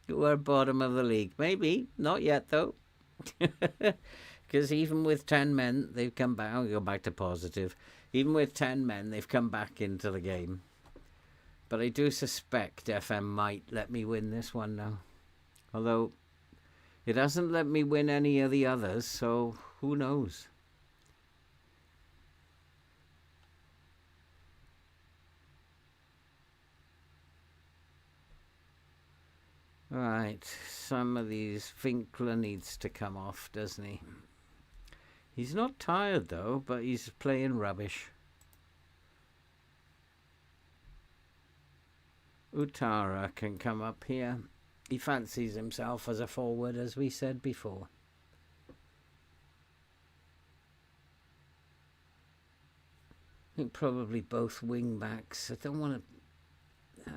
who are bottom of the league. Maybe. Not yet, though. Because even with 10 men, they've come back. I'll go back to positive. Even with 10 men, they've come back into the game. But I do suspect FM might let me win this one now. Although it hasn't let me win any of the others, so who knows? Right, some of these Winkler needs to come off, doesn't he? He's not tired though, but he's playing rubbish. Utara can come up here. He fancies himself as a forward, as we said before. I think probably both wing backs. I don't want to...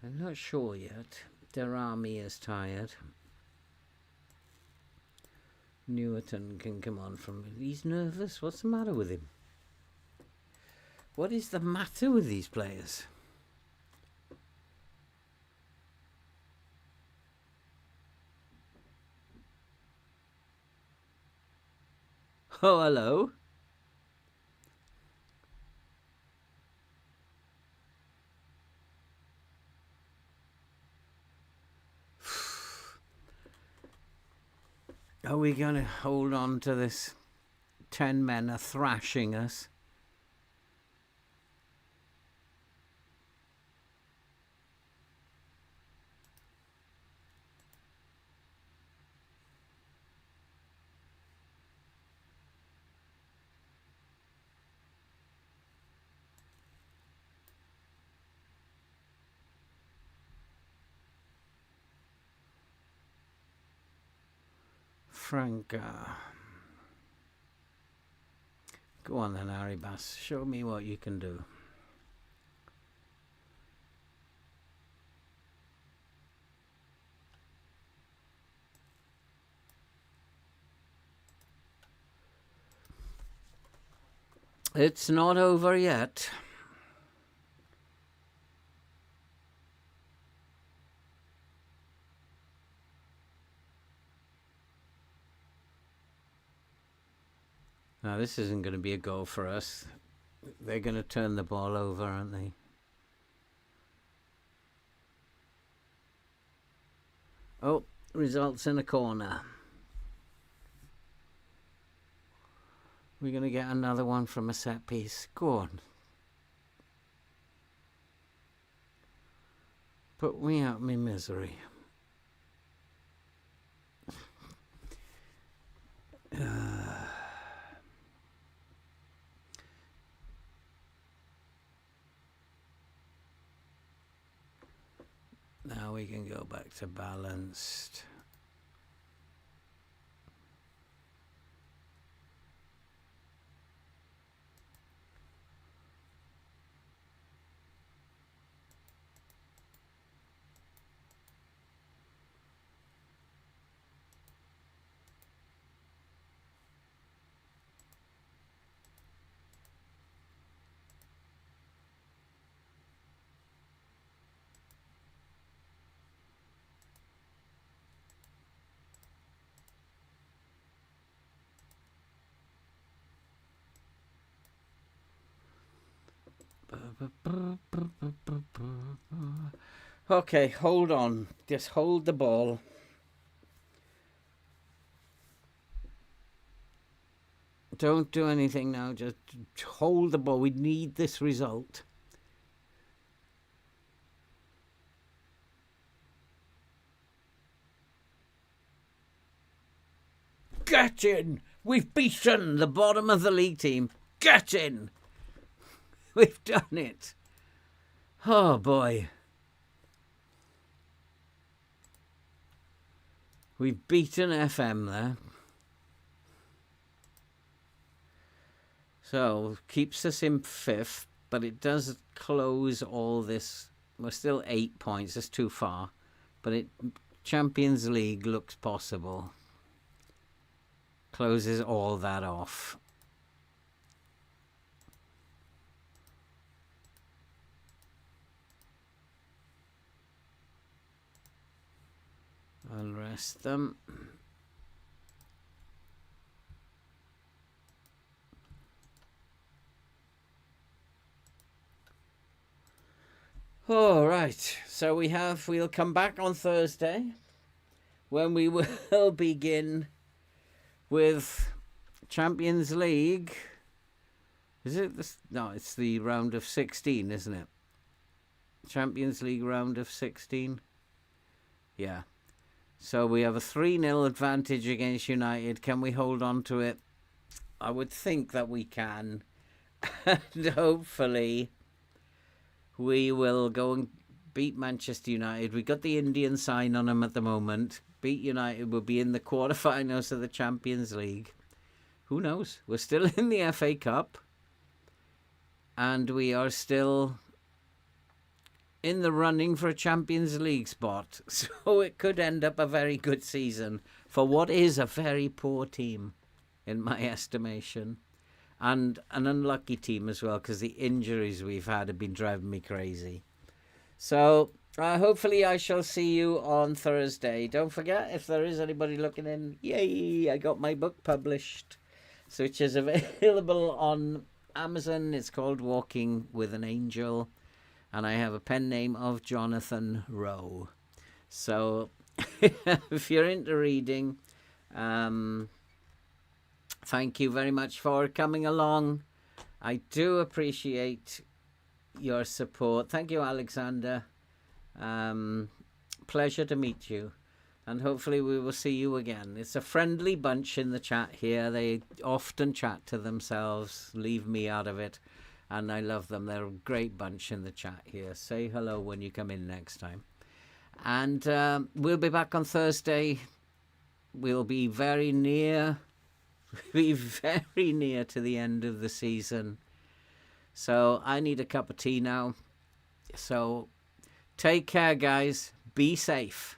I'm not sure yet. Darami is tired. Newerton can come on from... He's nervous. What's the matter with him? What is the matter with these players? Oh, hello. Are we going to hold on to this? 10 men are thrashing us. Franca. Go on then, Harry Bass. Show me what you can do. It's not over yet. Now, this isn't going to be a goal for us. They're going to turn the ball over, aren't they? Oh, results in a corner. We're going to get another one from a set piece. Go on. Put me out of my misery. Now we can go back to balanced. Okay, hold on. Just hold the ball. Don't do anything now. Just hold the ball. We need this result. Get in! We've beaten the bottom of the league team. Get in! We've done it. Oh, boy. We've beaten FM there. So, keeps us in 5th, but it does close all this. We're still 8 points. That's too far. But Champions League looks possible. Closes all that off. I'll rest them. All right. So we'll come back on Thursday when we will begin with Champions League. Is it this? No, it's the round of 16, isn't it? Champions League round of 16. Yeah. So we have a 3-0 advantage against United. Can we hold on to it? I would think that we can. And hopefully we will go and beat Manchester United. We got the Indian sign on them at the moment. Beat United. We'll be in the quarterfinals of the Champions League. Who knows? We're still in the FA Cup. And we are still in the running for a Champions League spot. So it could end up a very good season for what is a very poor team, in my estimation. And an unlucky team as well, because the injuries we've had have been driving me crazy. So hopefully I shall see you on Thursday. Don't forget, if there is anybody looking in, yay, I got my book published, which is available on Amazon. It's called Walking with an Angel. And I have a pen name of Jonathan Rowe. So if you're into reading, Thank you very much for coming along. I do appreciate your support. Thank you, Alexander. Pleasure to meet you. And hopefully we will see you again. It's a friendly bunch in the chat here. They often chat to themselves, leave me out of it. And I love them. They're a great bunch in the chat here. Say hello when you come in next time. And we'll be back on Thursday. We'll be very near to the end of the season. So I need a cup of tea now. So take care, guys. Be safe.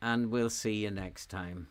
And we'll see you next time.